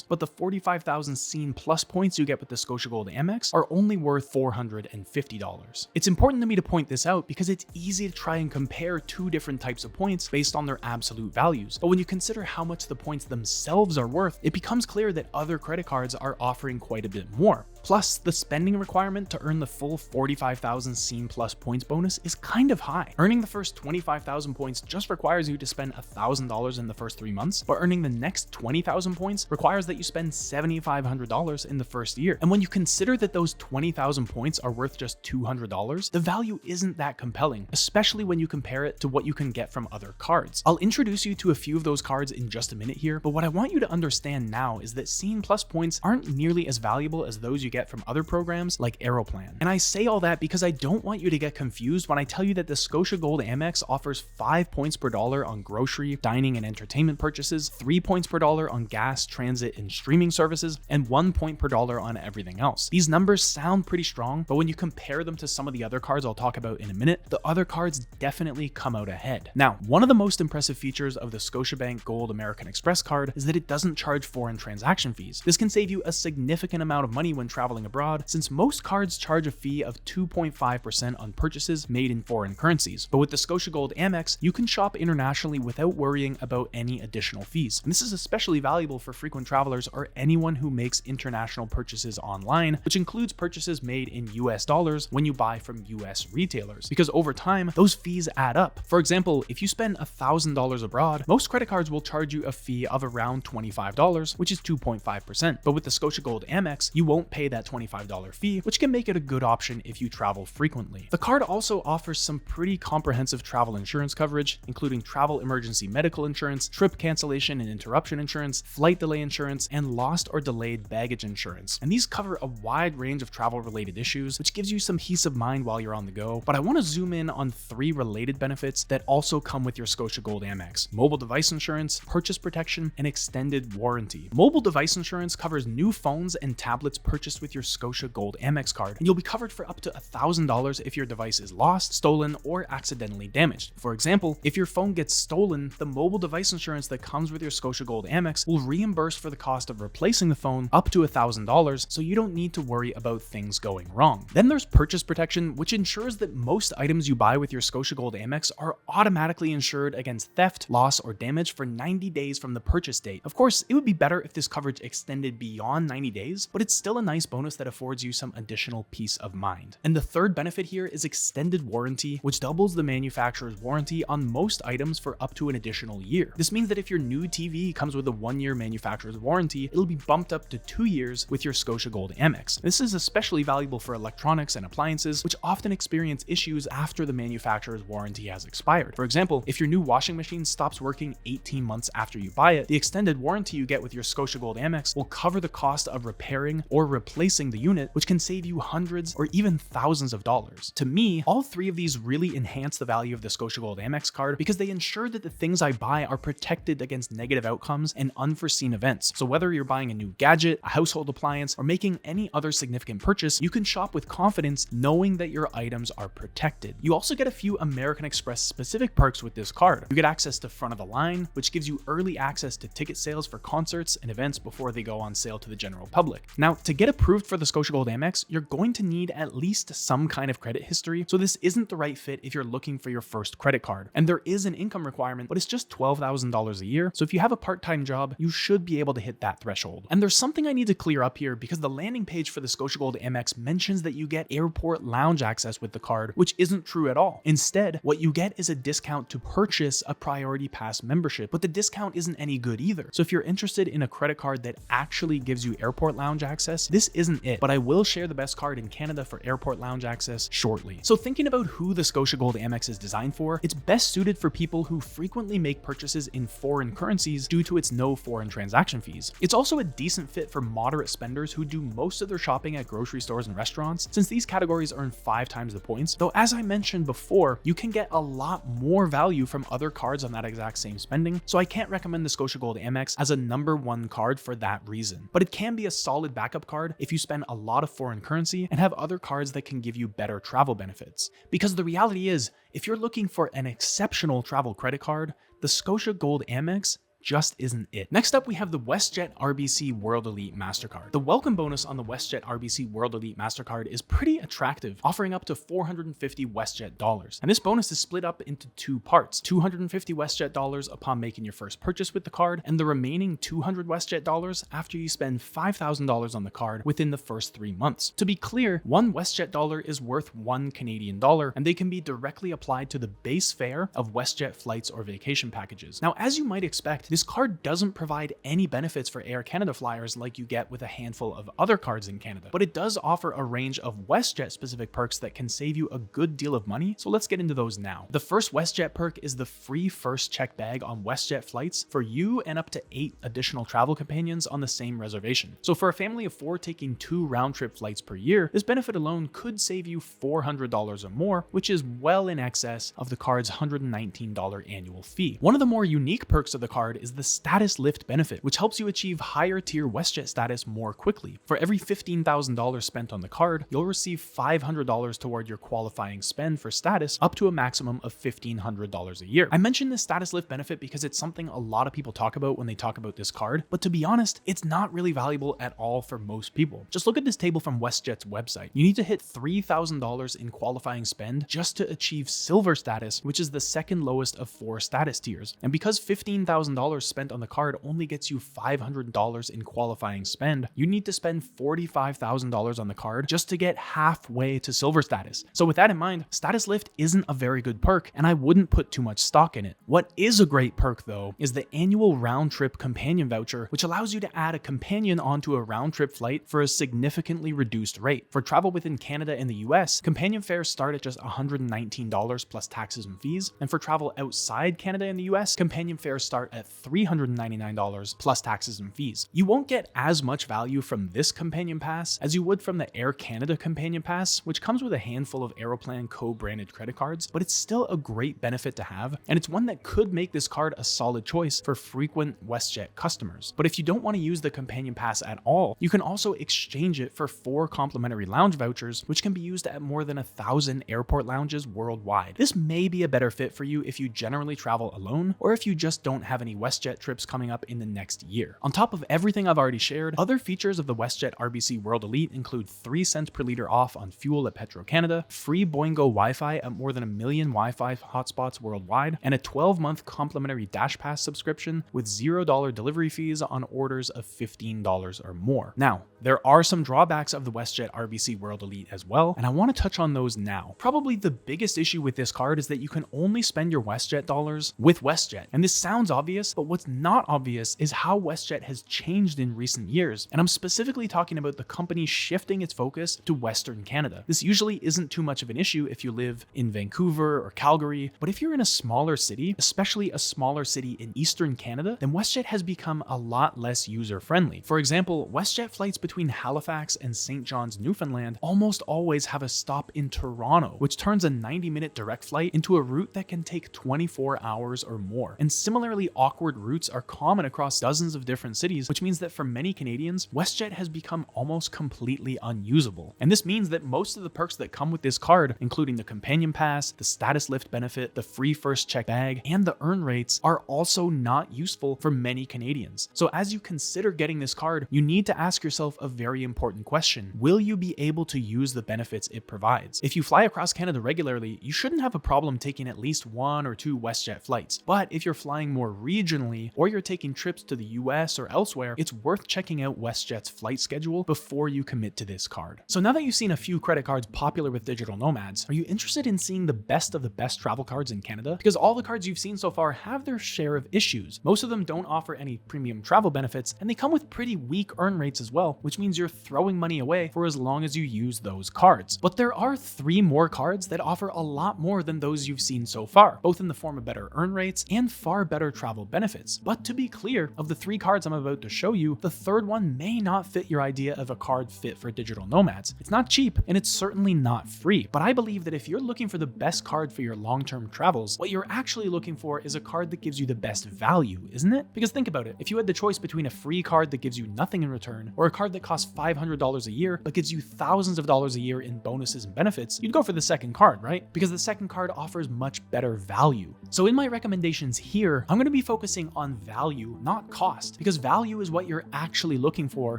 but the 45,000 Scene Plus points you get with the Scotia Gold Amex are only worth $450. It's important to me to point this out because it's easy to try and compare two different types of points based on their absolute values, but when you consider how much the points themselves are worth, it becomes clear that other credit cards are offering quite a bit more. Plus, the spending requirement to earn the full 45,000 Scene Plus points bonus is kind of high. Earning the first 25,000 points just requires you to spend $1,000 in the first 3 months, but earning the next 20,000 points requires that you spend $7,500 in the first year. And when you consider that those 20,000 points are worth just $200, the value isn't that compelling, especially when you compare it to what you can get from other cards. I'll introduce you to a few of those cards in just a minute here, but what I want you to understand now is that Scene Plus points aren't nearly as valuable as those you get from other programs like Aeroplan. And I say all that because I don't want you to get confused when I tell you that the Scotia Gold Amex offers 5 points per dollar on grocery, dining, and entertainment purchases, 3 points per dollar on gas, transit, and streaming services, and 1 point per dollar on everything else. These numbers sound pretty strong, but when you compare them to some of the other cards I'll talk about in a minute, the other cards definitely come out ahead. Now, one of the most impressive features of the Scotiabank Gold American Express card is that it doesn't charge foreign transaction fees. This can save you a significant amount of money when traveling abroad, since most cards charge a fee of 2.5% on purchases made in foreign currencies. But with the Scotia Gold Amex, you can shop internationally without worrying about any additional fees. And this is especially valuable for frequent travelers or anyone who makes international purchases online, which includes purchases made in US dollars when you buy from US retailers, because over time, those fees add up. For example, if you spend $1,000 abroad, most credit cards will charge you a fee of around $25, which is 2.5%. But with the Scotia Gold Amex, you won't pay that $25 fee, which can make it a good option if you travel frequently. The card also offers some pretty comprehensive travel insurance coverage, including travel emergency medical insurance, trip cancellation and interruption insurance, flight delay insurance, and lost or delayed baggage insurance. And these cover a wide range of travel-related issues, which gives you some peace of mind while you're on the go. But I want to zoom in on 3 related benefits that also come with your Scotia Gold Amex: mobile device insurance, purchase protection, and extended warranty. Mobile device insurance covers new phones and tablets purchased with your Scotia Gold Amex card, and you'll be covered for up to $1,000 if your device is lost, stolen, or accidentally damaged. For example, if your phone gets stolen, the mobile device insurance that comes with your Scotia Gold Amex will reimburse for the cost of replacing the phone up to $1,000, so you don't need to worry about things going wrong. Then there's purchase protection, which ensures that most items you buy with your Scotia Gold Amex are automatically insured against theft, loss, or damage for 90 days from the purchase date. Of course, it would be better if this coverage extended beyond 90 days, but it's still a nice nice bonus that affords you some additional peace of mind. And the third benefit here is extended warranty, which doubles the manufacturer's warranty on most items for up to an additional year. This means that if your new TV comes with a 1-year manufacturer's warranty, it'll be bumped up to 2 years with your Scotia Gold Amex. This is especially valuable for electronics and appliances, which often experience issues after the manufacturer's warranty has expired. For example, if your new washing machine stops working 18 months after you buy it, the extended warranty you get with your Scotia Gold Amex will cover the cost of repairing or replacing the unit, which can save you hundreds or even thousands of dollars. To me, all three of these really enhance the value of the Scotia Gold Amex card because they ensure that the things I buy are protected against negative outcomes and unforeseen events. So whether you're buying a new gadget, a household appliance, or making any other significant purchase, you can shop with confidence knowing that your items are protected. You also get a few American Express specific perks with this card. You get access to front of the line, which gives you early access to ticket sales for concerts and events before they go on sale to the general public. Now, to get approved for the Scotia Gold Amex, you're going to need at least some kind of credit history, so this isn't the right fit if you're looking for your first credit card. And there is an income requirement, but it's just $12,000 a year, so if you have a part-time job, you should be able to hit that threshold. And there's something I need to clear up here because the landing page for the Scotia Gold Amex mentions that you get airport lounge access with the card, which isn't true at all. Instead, what you get is a discount to purchase a Priority Pass membership, but the discount isn't any good either. So if you're interested in a credit card that actually gives you airport lounge access, this isn't it, but I will share the best card in Canada for airport lounge access shortly. So thinking about who the Scotia Gold Amex is designed for, it's best suited for people who frequently make purchases in foreign currencies due to its no foreign transaction fees. It's also a decent fit for moderate spenders who do most of their shopping at grocery stores and restaurants, since these categories earn 5 times the points, though as I mentioned before, you can get a lot more value from other cards on that exact same spending, so I can't recommend the Scotia Gold Amex as a #1 card for that reason. But it can be a solid backup card if you spend a lot of foreign currency and have other cards that can give you better travel benefits. Because the reality is, if you're looking for an exceptional travel credit card, the Scotia Gold Amex just isn't it. Next up, we have the WestJet RBC World Elite MasterCard. The welcome bonus on the WestJet RBC World Elite MasterCard is pretty attractive, offering up to 450 WestJet dollars. And this bonus is split up into 2 parts, 250 WestJet dollars upon making your first purchase with the card, and the remaining 200 WestJet dollars after you spend $5,000 on the card within the first 3 months. To be clear, 1 WestJet dollar is worth 1 Canadian dollar, and they can be directly applied to the base fare of WestJet flights or vacation packages. Now, as you might expect, this card doesn't provide any benefits for Air Canada flyers like you get with a handful of other cards in Canada, but it does offer a range of WestJet specific perks that can save you a good deal of money, so let's get into those now. The first WestJet perk is the free first check bag on WestJet flights for you and up to 8 additional travel companions on the same reservation. So for a family of 4 taking 2 round-trip flights per year, this benefit alone could save you $400 or more, which is well in excess of the card's $119 annual fee. One of the more unique perks of the card is the status lift benefit, which helps you achieve higher tier WestJet status more quickly. For every $15,000 spent on the card, you'll receive $500 toward your qualifying spend for status, up to a maximum of $1,500 a year. I mentioned this status lift benefit because it's something a lot of people talk about when they talk about this card, but to be honest, it's not really valuable at all for most people. Just look at this table from WestJet's website. You need to hit $3,000 in qualifying spend just to achieve silver status, which is the second lowest of 4 status tiers. And because $15,000 spent on the card only gets you $500 in qualifying spend, you need to spend $45,000 on the card just to get halfway to silver status. So with that in mind, status lift isn't a very good perk, and I wouldn't put too much stock in it. What is a great perk though is the annual round trip companion voucher, which allows you to add a companion onto a round trip flight for a significantly reduced rate. For travel within Canada and the US, companion fares start at just $119 plus taxes and fees, and for travel outside Canada and the US, companion fares start at $399 plus taxes and fees. You won't get as much value from this companion pass as you would from the Air Canada companion pass, which comes with a handful of Aeroplan co-branded credit cards, but it's still a great benefit to have, and it's one that could make this card a solid choice for frequent WestJet customers. But if you don't want to use the companion pass at all, you can also exchange it for 4 complimentary lounge vouchers, which can be used at more than 1,000 airport lounges worldwide. This may be a better fit for you if you generally travel alone, or if you just don't have any WestJet trips coming up in the next year. On top of everything I've already shared, other features of the WestJet RBC World Elite include 3 cents per liter off on fuel at Petro-Canada, free Boingo Wi-Fi at more than 1 million Wi-Fi hotspots worldwide, and a 12-month complimentary Dash Pass subscription with $0 delivery fees on orders of $15 or more. Now, there are some drawbacks of the WestJet RBC World Elite as well, and I want to touch on those now. Probably the biggest issue with this card is that you can only spend your WestJet dollars with WestJet. And this sounds obvious, but what's not obvious is how WestJet has changed in recent years. And I'm specifically talking about the company shifting its focus to Western Canada. This usually isn't too much of an issue if you live in Vancouver or Calgary, but if you're in a smaller city, especially a smaller city in Eastern Canada, then WestJet has become a lot less user-friendly. For example, WestJet flights between Halifax and St. John's, Newfoundland almost always have a stop in Toronto, which turns a 90-minute direct flight into a route that can take 24 hours or more. And similarly awkward routes are common across dozens of different cities, which means that for many Canadians, WestJet has become almost completely unusable. And this means that most of the perks that come with this card, including the companion pass, the status lift benefit, the free first check bag, and the earn rates, are also not useful for many Canadians. So as you consider getting this card, you need to ask yourself a very important question. Will you be able to use the benefits it provides? If you fly across Canada regularly, you shouldn't have a problem taking at least 1 or 2 WestJet flights. But if you're flying more regionally, or you're taking trips to the US or elsewhere, it's worth checking out WestJet's flight schedule before you commit to this card. So now that you've seen a few credit cards popular with digital nomads, are you interested in seeing the best of the best travel cards in Canada? Because all the cards you've seen so far have their share of issues. Most of them don't offer any premium travel benefits, and they come with pretty weak earn rates as well, which means you're throwing money away for as long as you use those cards. But there are 3 more cards that offer a lot more than those you've seen so far, both in the form of better earn rates and far better travel benefits. But to be clear, of the 3 cards I'm about to show you, the third one may not fit your idea of a card fit for digital nomads. It's not cheap, and it's certainly not free. But I believe that if you're looking for the best card for your long-term travels, what you're actually looking for is a card that gives you the best value, isn't it? Because think about it, if you had the choice between a free card that gives you nothing in return, or a card that costs $500 a year but gives you thousands of dollars a year in bonuses and benefits, you'd go for the second card, right? Because the second card offers much better value. So in my recommendations here, I'm going to be focusing on value, not cost, because value is what you're actually looking for,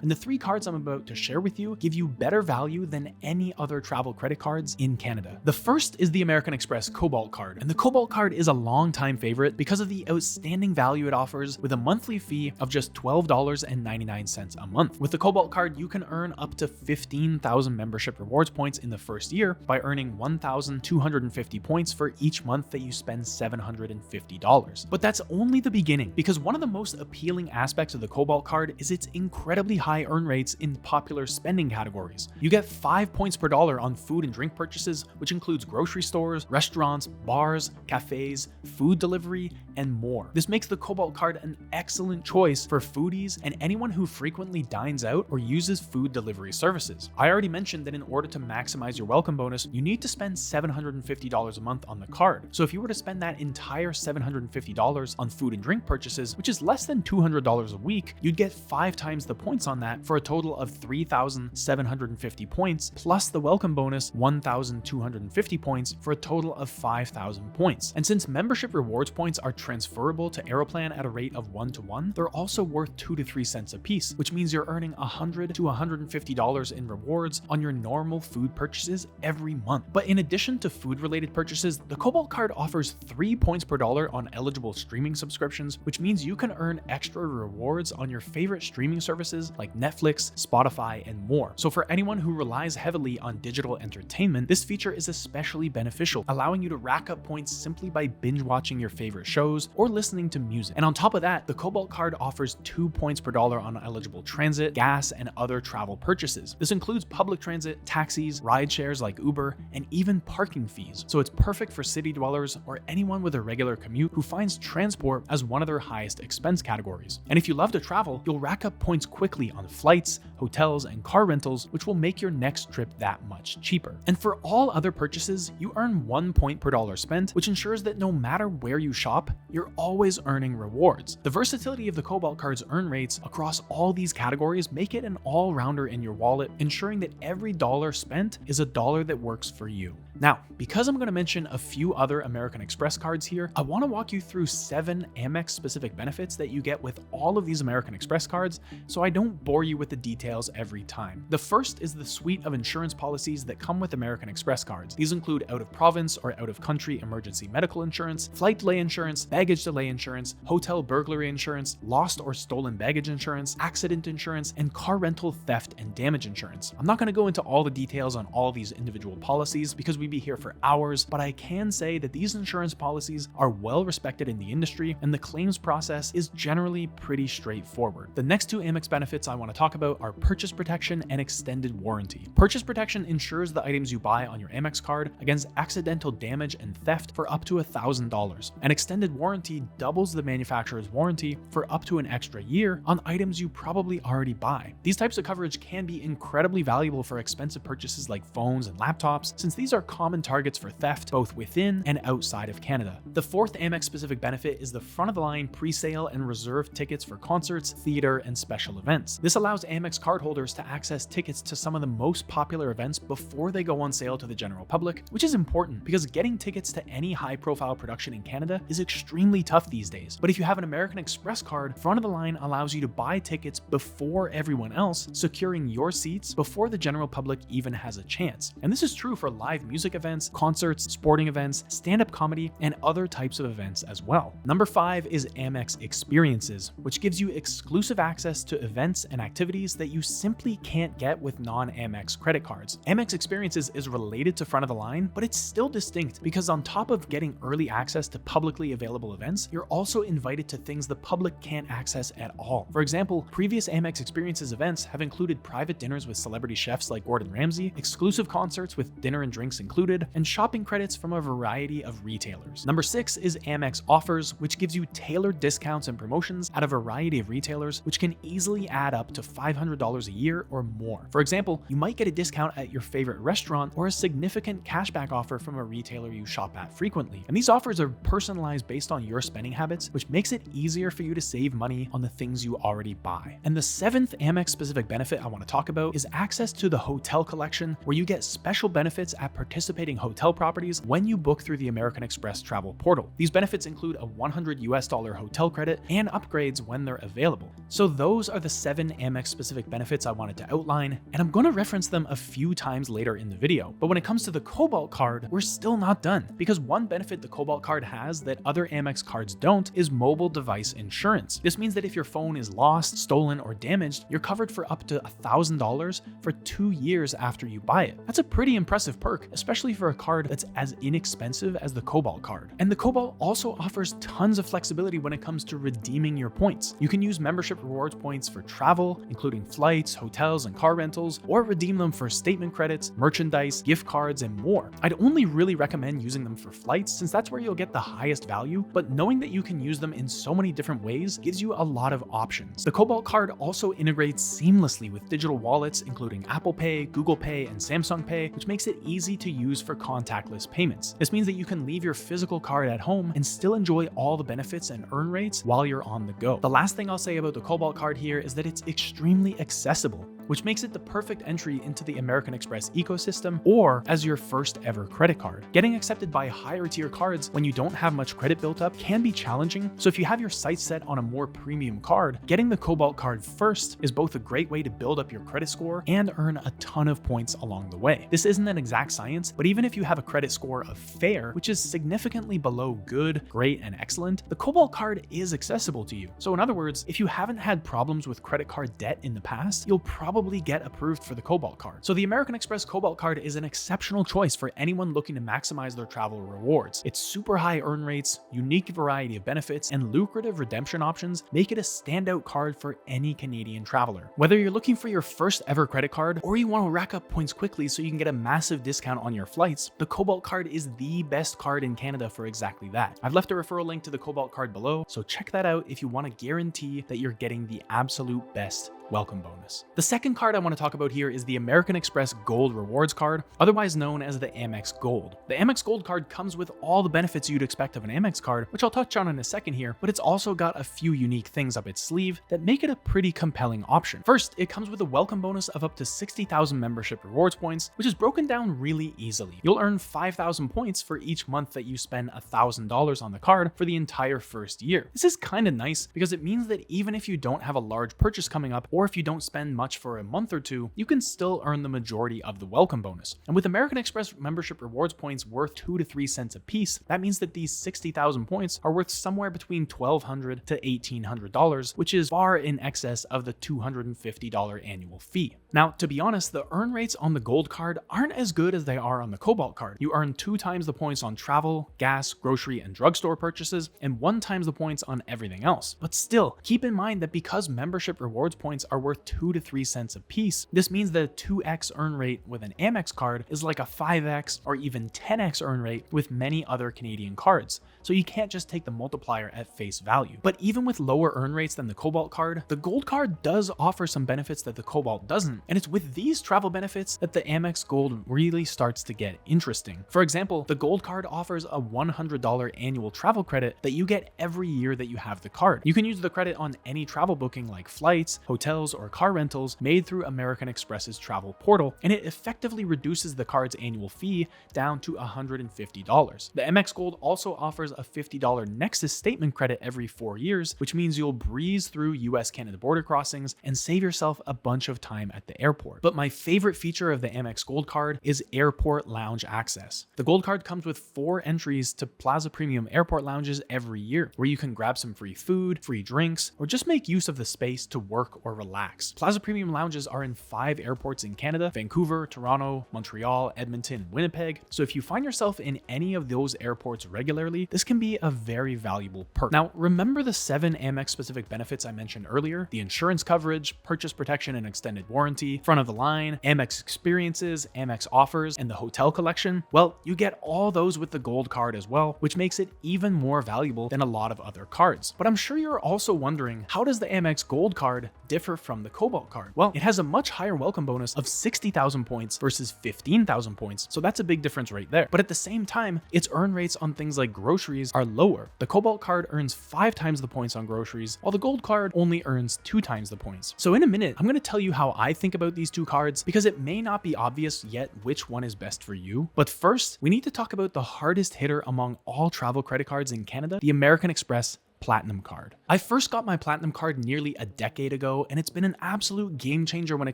and the 3 cards I'm about to share with you give you better value than any other travel credit cards in Canada. The first is the American Express Cobalt card, and the Cobalt card is a long-time favorite because of the outstanding value it offers with a monthly fee of just $12.99 a month. With the Cobalt card, you can earn up to 15,000 membership rewards points in the first year by earning 1,250 points for each month that you spend $750. But that's only the beginning, because one of the most appealing aspects of the Cobalt card is its incredibly high earn rates in popular spending categories. You get 5 points per dollar on food and drink purchases, which includes grocery stores, restaurants, bars, cafes, food delivery, and more. This makes the Cobalt card an excellent choice for foodies and anyone who frequently dines out or uses food delivery services. I already mentioned that in order to maximize your welcome bonus, you need to spend $750 a month on the card. So if you were to spend that entire $750 on food and drink purchases, which is less than $200 a week, you'd get 5 times the points on that for a total of 3,750 points, plus the welcome bonus 1,250 points for a total of 5,000 points. And since membership rewards points are transferable to Aeroplan at a rate of 1-to-1, they're also worth 2 to 3 cents a piece, which means you're earning $100 to $150 in rewards on your normal food purchases every month. But in addition to food-related purchases, the Cobalt card offers 3 points per dollar on eligible streaming subscriptions, which means you can earn extra rewards on your favorite streaming services like Netflix, Spotify, and more. So for anyone who relies heavily on digital entertainment, this feature is especially beneficial, allowing you to rack up points simply by binge watching your favorite shows or listening to music. And on top of that, the Cobalt card offers 2 points per dollar on eligible transit, gas, and other travel purchases. This includes public transit, taxis, ride shares like Uber, and even parking fees. So it's perfect for city dwellers or anyone with a regular commute who finds transport as one of their highest expense categories. And if you love to travel, you'll rack up points quickly on flights, hotels, and car rentals, which will make your next trip that much cheaper. And for all other purchases, you earn 1 point per dollar spent, which ensures that no matter where you shop, you're always earning rewards. The versatility of the Cobalt card's earn rates across all these categories make it an all-rounder in your wallet, ensuring that every dollar spent is a dollar that works for you. Now, because I'm going to mention a few other American Express cards here, I want to walk you through 7 Amex specific benefits that you get with all of these American Express cards, so I don't bore you with the details every time. The first is the suite of insurance policies that come with American Express cards. These include out-of-province or out-of-country emergency medical insurance, flight delay insurance, baggage delay insurance, hotel burglary insurance, lost or stolen baggage insurance, accident insurance, and car rental theft and damage insurance. I'm not going to go into all the details on all these individual policies because we'd be here for hours, but I can say that these insurance policies are well respected in the industry and the claims process is generally pretty straightforward. The next two Amex benefits I want to talk about are purchase protection and extended warranty. Purchase protection ensures the items you buy on your Amex card against accidental damage and theft for up to $1,000. An extended warranty doubles the manufacturer's warranty for up to an extra year on items you probably already buy. These types of coverage can be incredibly valuable for expensive purchases like phones and laptops, since these are common targets for theft both within and outside of Canada. The fourth Amex specific benefit is the front of the line pre-sale and reserve tickets for concerts, theater, and special events. This allows Amex cardholders to access tickets to some of the most popular events before they go on sale to the general public, which is important because getting tickets to any high-profile production in Canada is extremely tough these days. But if you have an American Express card, front of the line allows you to buy tickets before everyone else, securing your seats before the general public even has a chance. And this is true for live music events, concerts, sporting events, stand-up comedy, and other types of events as well. Number 5 is Amex Experiences, which gives you exclusive access to events and activities that you simply can't get with non-Amex credit cards. Amex Experiences is related to front of the line, but it's still distinct because on top of getting early access to publicly available events, you're also invited to things the public can't access at all. For example, previous Amex Experiences events have included private dinners with celebrity chefs like Gordon Ramsay, exclusive concerts with dinner and drinks included, and shopping credits from a variety of retailers. Number 6 is Amex Offers, which gives you tailored discounts and promotions at a variety of retailers, which can easily add up to $500 a year or more. For example, you might get a discount at your favorite restaurant or a significant cashback offer from a retailer you shop at frequently. And these offers are personalized based on your spending habits, which makes it easier for you to save money on the things you already buy. And the 7th Amex specific benefit I want to talk about is access to the hotel collection, where you get special benefits at participating hotel properties when you book through the American Express travel portal. These benefits include a $100 hotel credit and upgrades when they're available. So those are the 7 Amex specific benefits I wanted to outline, and I'm going to reference them a few times later in the video. But when it comes to the Cobalt card, we're still not done, because one benefit the Cobalt card has that other Amex cards don't is mobile device insurance. This means that if your phone is lost, stolen, or damaged, you're covered for up to $1,000 for 2 years after you buy it. That's a pretty impressive perk, especially for a card that's as inexpensive as the Cobalt card. And the Cobalt also offers tons of flexibility when it comes to redeeming your points. You can use membership rewards points for travel, including flights, hotels, and car rentals, or redeem them for statement credits, merchandise, gift cards, and more. I'd only really recommend using them for flights since that's where you'll get the highest value, but knowing that you can use them in so many different ways gives you a lot of options. The Cobalt card also integrates seamlessly with digital wallets, including Apple Pay, Google Pay, and Samsung Pay, which makes it easy to use for contactless payments. This means that you can leave your physical card at home and still enjoy all the benefits and earn rates while you're on the go. The last thing I'll say about the Cobalt card here is that it's extremely accessible, which makes it the perfect entry into the American Express ecosystem or as your first ever credit card. Getting accepted by higher tier cards when you don't have much credit built up can be challenging, so if you have your sights set on a more premium card, getting the Cobalt card first is both a great way to build up your credit score and earn a ton of points along the way. This isn't an exact science, but even if you have a credit score of fair, which is significantly below good, great, and excellent, the Cobalt card is accessible to you. So in other words, if you haven't had problems with credit card debt in the past, you'll probably get approved for the Cobalt card. So the American Express Cobalt card is an exceptional choice for anyone looking to maximize their travel rewards. Its super high earn rates, unique variety of benefits, and lucrative redemption options make it a standout card for any Canadian traveler. Whether you're looking for your first ever credit card or you want to rack up points quickly so you can get a massive discount on your flights, the Cobalt card is the best card in Canada for exactly that. I've left a referral link to the Cobalt card below, so check that out if you want to guarantee that you're getting the absolute best welcome bonus. The second card I want to talk about here is the American Express Gold Rewards Card, otherwise known as the Amex Gold. The Amex Gold card comes with all the benefits you'd expect of an Amex card, which I'll touch on in a second here, but it's also got a few unique things up its sleeve that make it a pretty compelling option. First, it comes with a welcome bonus of up to 60,000 membership rewards points, which is broken down really easily. You'll earn 5,000 points for each month that you spend $1,000 on the card for the entire first year. This is kind of nice because it means that even if you don't have a large purchase coming up, or if you don't spend much for a month or two, you can still earn the majority of the welcome bonus. And with American Express membership rewards points worth 2 to 3 cents a piece, that means that these 60,000 points are worth somewhere between $1,200 to $1,800, which is far in excess of the $250 annual fee. Now, to be honest, the earn rates on the Gold card aren't as good as they are on the Cobalt card. You earn 2 times the points on travel, gas, grocery, and drugstore purchases, and 1 times the points on everything else. But still, keep in mind that because membership rewards points are worth 2 to 3 cents a piece, this means that a 2x earn rate with an Amex card is like a 5x or even 10x earn rate with many other Canadian cards. So you can't just take the multiplier at face value. But even with lower earn rates than the Cobalt card, the Gold card does offer some benefits that the Cobalt doesn't, and it's with these travel benefits that the Amex Gold really starts to get interesting. For example, the Gold card offers a $100 annual travel credit that you get every year that you have the card. You can use the credit on any travel booking like flights, hotels, or car rentals made through American Express's travel portal, and it effectively reduces the card's annual fee down to $150. The Amex Gold also offers a $50 Nexus statement credit every 4 years, which means you'll breeze through US-Canada border crossings and save yourself a bunch of time at the airport. But my favorite feature of the Amex Gold card is airport lounge access. The Gold card comes with 4 entries to Plaza Premium airport lounges every year, where you can grab some free food, free drinks, or just make use of the space to work or relax. Plaza Premium lounges are in 5 airports in Canada: Vancouver, Toronto, Montreal, Edmonton, and Winnipeg. So if you find yourself in any of those airports regularly, this can be a very valuable perk. Now, remember the 7 Amex specific benefits I mentioned earlier? The insurance coverage, purchase protection and extended warranty, front of the line, Amex experiences, Amex offers, and the hotel collection? Well, you get all those with the Gold card as well, which makes it even more valuable than a lot of other cards. But I'm sure you're also wondering, how does the Amex Gold card differ from the Cobalt card? Well, it has a much higher welcome bonus of 60,000 points versus 15,000 points, so that's a big difference right there. But at the same time, its earn rates on things like groceries are lower. The Cobalt card earns 5 times the points on groceries, while the Gold card only earns 2 times the points. So in a minute, I'm going to tell you how I think about these two cards, because it may not be obvious yet which one is best for you. But first, we need to talk about the hardest hitter among all travel credit cards in Canada, the American Express Platinum card. I first got my Platinum card nearly a decade ago, and it's been an absolute game changer when it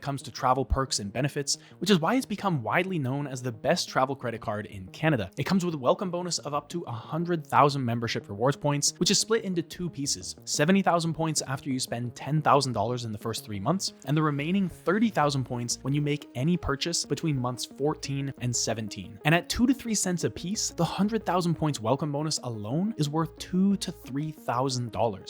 comes to travel perks and benefits, which is why it's become widely known as the best travel credit card in Canada. It comes with a welcome bonus of up to 100,000 membership rewards points, which is split into 2 pieces: 70,000 points after you spend $10,000 in the first 3 months, and the remaining 30,000 points when you make any purchase between months 14 and 17. And at 2 to 3 cents a piece, the 100,000 points welcome bonus alone is worth $2,000 to $3,000.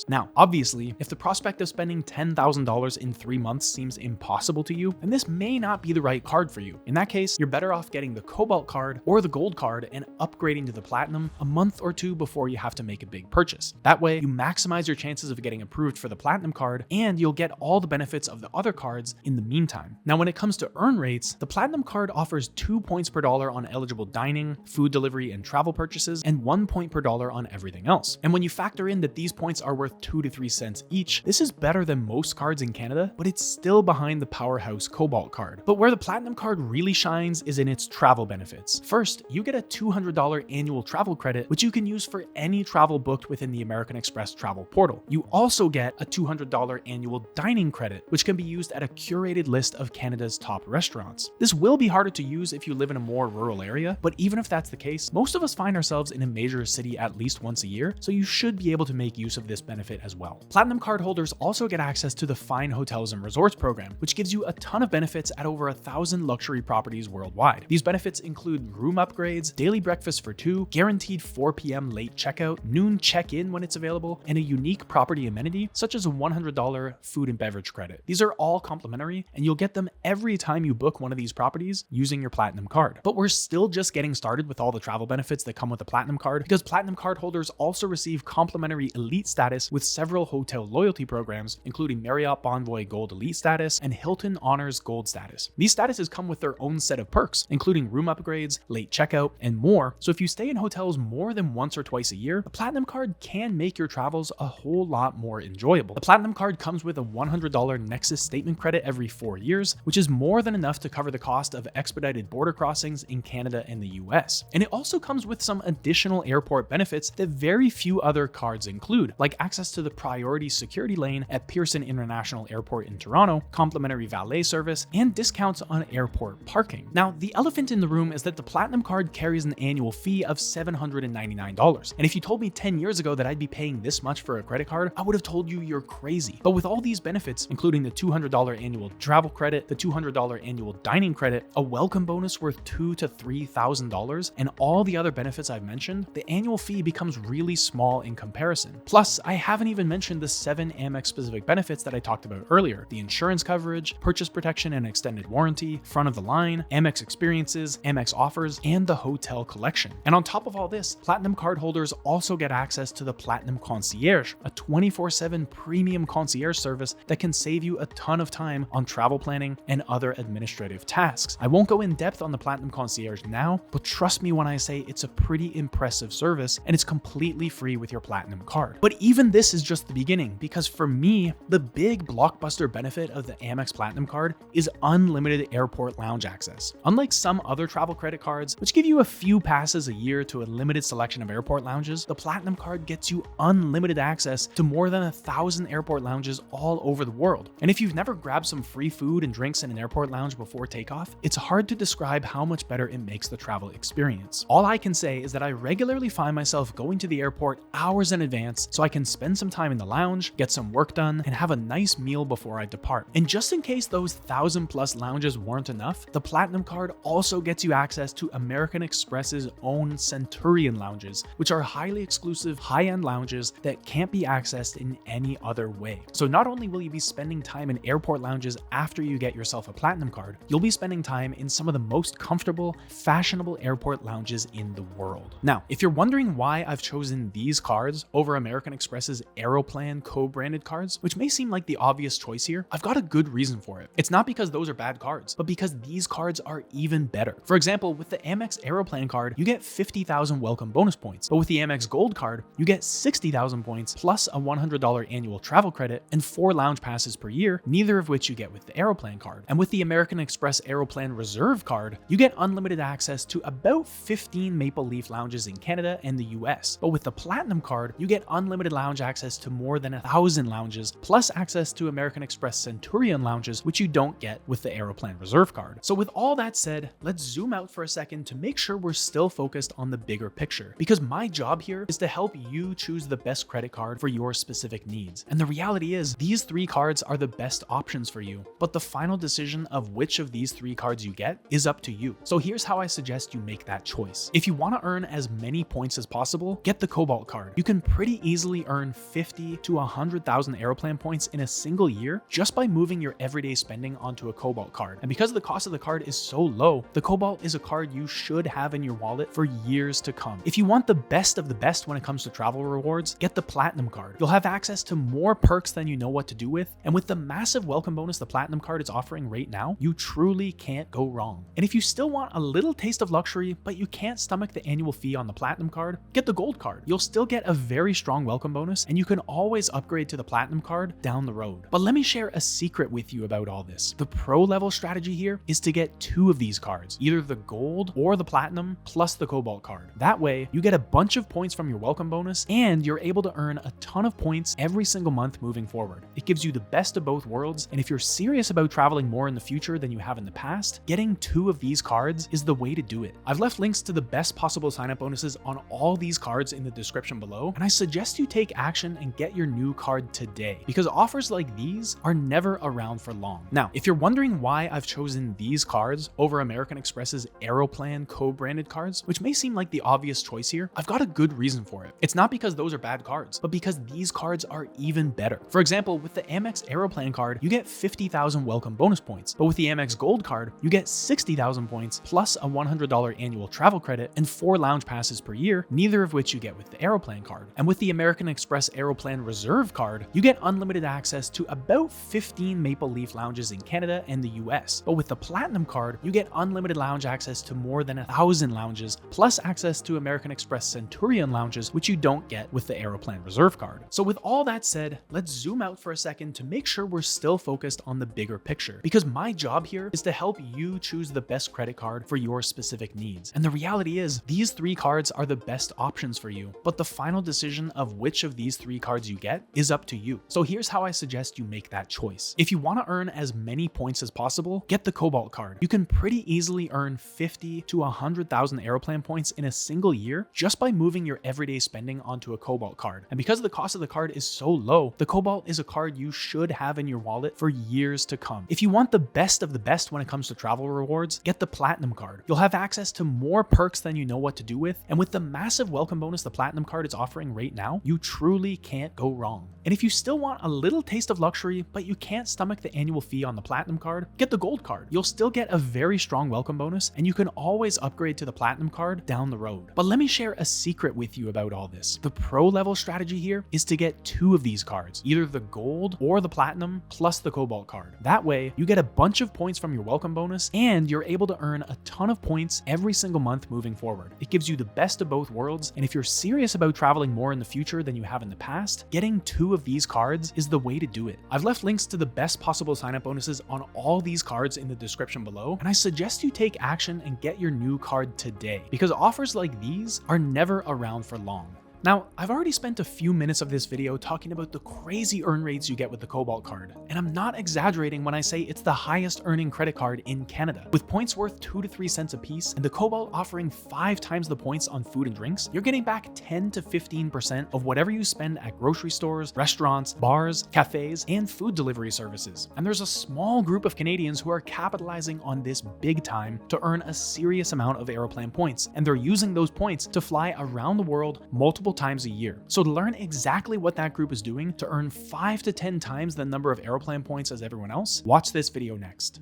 Now, obviously, if the prospect of spending $10,000 in 3 months seems impossible to you, then this may not be the right card for you. In that case, you're better off getting the Cobalt card or the Gold card and upgrading to the Platinum a month or 2 before you have to make a big purchase. That way, you maximize your chances of getting approved for the Platinum card, and you'll get all the benefits of the other cards in the meantime. Now, when it comes to earn rates, the Platinum card offers 2 points per dollar on eligible dining, food delivery, and travel purchases, and 1 point per dollar on everything else. And when you factor in that these points are worth 2 to 3 cents each, this is better than most cards in Canada, but it's still behind the powerhouse Cobalt card. But where the Platinum card really shines is in its travel benefits. First, you get a $200 annual travel credit, which you can use for any travel booked within the American Express travel portal. You also get a $200 annual dining credit, which can be used at a curated list of Canada's top restaurants. This will be harder to use if you live in a more rural area, but even if that's the case, most of us find ourselves in a major city at least once a year, so you should be able to make use of this benefit as well. Platinum card holders also get access to the Fine Hotels and Resorts program, which gives you a ton of benefits at over 1,000 luxury properties worldwide. These benefits include room upgrades, daily breakfast for 2, guaranteed 4 p.m. late checkout, noon check-in when it's available, and a unique property amenity such as a $100 food and beverage credit. These are all complimentary, and you'll get them every time you book one of these properties using your Platinum card. But we're still just getting started with all the travel benefits that come with the Platinum card, because Platinum card holders also receive complimentary elite status with several hotel loyalty programs, including Marriott Bonvoy Gold Elite status and Hilton Honors Gold status. These statuses come with their own set of perks, including room upgrades, late checkout, and more. So if you stay in hotels more than once or twice a year, the Platinum Card can make your travels a whole lot more enjoyable. The Platinum Card comes with a $100 Nexus statement credit every 4 years, which is more than enough to cover the cost of expedited border crossings in Canada and the US. And it also comes with some additional airport benefits that very few other cards include, like access to the priority security lane at Pearson International Airport in Toronto, complimentary valet service, and discounts on airport parking. Now, the elephant in the room is that the Platinum Card carries an annual fee of $799. And if you told me 10 years ago that I'd be paying this much for a credit card, I would have told you you're crazy. But with all these benefits, including the $200 annual travel credit, the $200 annual dining credit, a welcome bonus worth $2,000 to $3,000, and all the other benefits I've mentioned, the annual fee becomes really small in comparison. Plus, I haven't even mentioned the 7 Amex specific benefits that I talked about earlier: the insurance coverage, purchase protection and extended warranty, front of the line, Amex experiences, Amex offers, and the hotel collection. And on top of all this, Platinum Card holders also get access to the Platinum Concierge, a 24/7 premium concierge service that can save you a ton of time on travel planning and other administrative tasks. I won't go in depth on the Platinum Concierge now, but trust me when I say it's a pretty impressive service and it's completely free with your Platinum Card. But even this is just the beginning, because for me, the big blockbuster benefit of the Amex Platinum Card is unlimited airport lounge access. Unlike some other travel credit cards, which give you a few passes a year to a limited selection of airport lounges, the Platinum Card gets you unlimited access to more than 1,000 airport lounges all over the world. And if you've never grabbed some free food and drinks in an airport lounge before takeoff, it's hard to describe how much better it makes the travel experience. All I can say is that I regularly find myself going to the airport hours in advance so I can spend some time in the lounge, get some work done, and have a nice meal before I depart. And just in case those 1,000+ lounges weren't enough, the Platinum Card also gets you access to American Express's own Centurion lounges, which are highly exclusive, high-end lounges that can't be accessed in any other way. So not only will you be spending time in airport lounges after you get yourself a Platinum Card, you'll be spending time in some of the most comfortable, fashionable airport lounges in the world. Now, if you're wondering why I've chosen these cards over American Express's Aeroplan co-branded cards, which may seem like the obvious choice here, I've got a good reason for it. It's not because those are bad cards, but because these cards are even better. For example, with the Amex Aeroplan card, you get 50,000 welcome bonus points, but with the Amex Gold card, you get 60,000 points plus a $100 annual travel credit and 4 lounge passes per year, neither of which you get with the Aeroplan card. And with the American Express Aeroplan Reserve card, you get unlimited access to about 15 Maple Leaf lounges in Canada and the US. But with the Platinum card, you get unlimited lounge access to more than 1,000 lounges, plus access to American Express Centurion lounges, which you don't get with the Aeroplan Reserve card. So with all that said, let's zoom out for a second to make sure we're still focused on the bigger picture, because my job here is to help you choose the best credit card for your specific needs. And the reality is, these 3 cards are the best options for you, but the final decision of which of these 3 cards you get is up to you. So here's how I suggest you make that choice. If you want to earn as many points as possible, get the Cobalt card. You can pretty easily earn 50 to 100,000 Aeroplan points in a single year just by moving your everyday spending onto a Cobalt card. And because the cost of the card is so low, the Cobalt is a card you should have in your wallet for years to come. If you want the best of the best when it comes to travel rewards, get the Platinum card. You'll have access to more perks than you know what to do with, and with the massive welcome bonus the Platinum card is offering right now, you truly can't go wrong. And if you still want a little taste of luxury, but you can't stomach the annual fee on the Platinum card, get the Gold card. You'll still get a very strong welcome bonus, and you can always upgrade to the Platinum card down the road. But let me share a secret with you about all this. The pro level strategy here is to get 2 of these cards, either the Gold or the Platinum plus the Cobalt card. That way, you get a bunch of points from your welcome bonus, and you're able to earn a ton of points every single month moving forward. It gives you the best of both worlds, and if you're serious about traveling more in the future than you have in the past, getting 2 of these cards is the way to do it. I've left links to the best possible sign-up bonuses on all these cards in the description below, and I suggest you take action and get your new card today, because offers like these are never around for long. Now, if you're wondering why I've chosen these cards over American Express's Aeroplan co-branded cards, which may seem like the obvious choice here, I've got a good reason for it. It's not because those are bad cards, but because these cards are even better. For example, with the Amex Aeroplan card, you get 50,000 welcome bonus points, but with the Amex Gold card, you get 60,000 points plus a $100 annual travel credit and 4 lounge passes per year, neither of which you get with the Aeroplan card. And with the American Express Aeroplan Reserve card, you get unlimited access to about 15 Maple Leaf lounges in Canada and the US. But with the Platinum card, you get unlimited lounge access to more than 1,000 lounges, plus access to American Express Centurion lounges, which you don't get with the Aeroplan Reserve card. So with all that said, let's zoom out for a second to make sure we're still focused on the bigger picture, because my job here is to help you choose the best credit card for your specific needs. And the reality is, these 3 cards are the best options for you, but the final decision of which of these 3 cards you get is up to you. So here's how I suggest you make that choice. If you want to earn as many points as possible, get the Cobalt card. You can pretty easily earn 50 to 100,000 Aeroplan points in a single year just by moving your everyday spending onto a Cobalt card. And because the cost of the card is so low, the Cobalt is a card you should have in your wallet for years to come. If you want the best of the best when it comes to travel rewards, get the Platinum card. You'll have access to more perks than you know what to do with, and with the massive welcome bonus the Platinum card is offering right now, you truly can't go wrong. And if you still want a little taste of luxury, but you can't stomach the annual fee on the Platinum card, get the Gold card. You'll still get a very strong welcome bonus, and you can always upgrade to the Platinum card down the road. But let me share a secret with you about all this. The pro level strategy here is to get 2 of these cards, either the Gold or the Platinum plus the Cobalt card. That way, you get a bunch of points from your welcome bonus, and you're able to earn a ton of points every single month moving forward. It gives you the best of both worlds, and if you're serious about traveling more in the future than you have in the past, getting 2 of these cards is the way to do it. I've left links to the best possible sign-up bonuses on all these cards in the description below, and I suggest you take action and get your new card today, because offers like these are never around for long. Now, I've already spent a few minutes of this video talking about the crazy earn rates you get with the Cobalt card, and I'm not exaggerating when I say it's the highest earning credit card in Canada. With points worth 2 to 3 cents a piece, and the Cobalt offering 5 times the points on food and drinks, you're getting back 10 to 15% of whatever you spend at grocery stores, restaurants, bars, cafes, and food delivery services. And there's a small group of Canadians who are capitalizing on this big time to earn a serious amount of Aeroplan points, and they're using those points to fly around the world multiple times a year. So to learn exactly what that group is doing to earn 5 to 10 times the number of Aeroplan points as everyone else, watch this video next.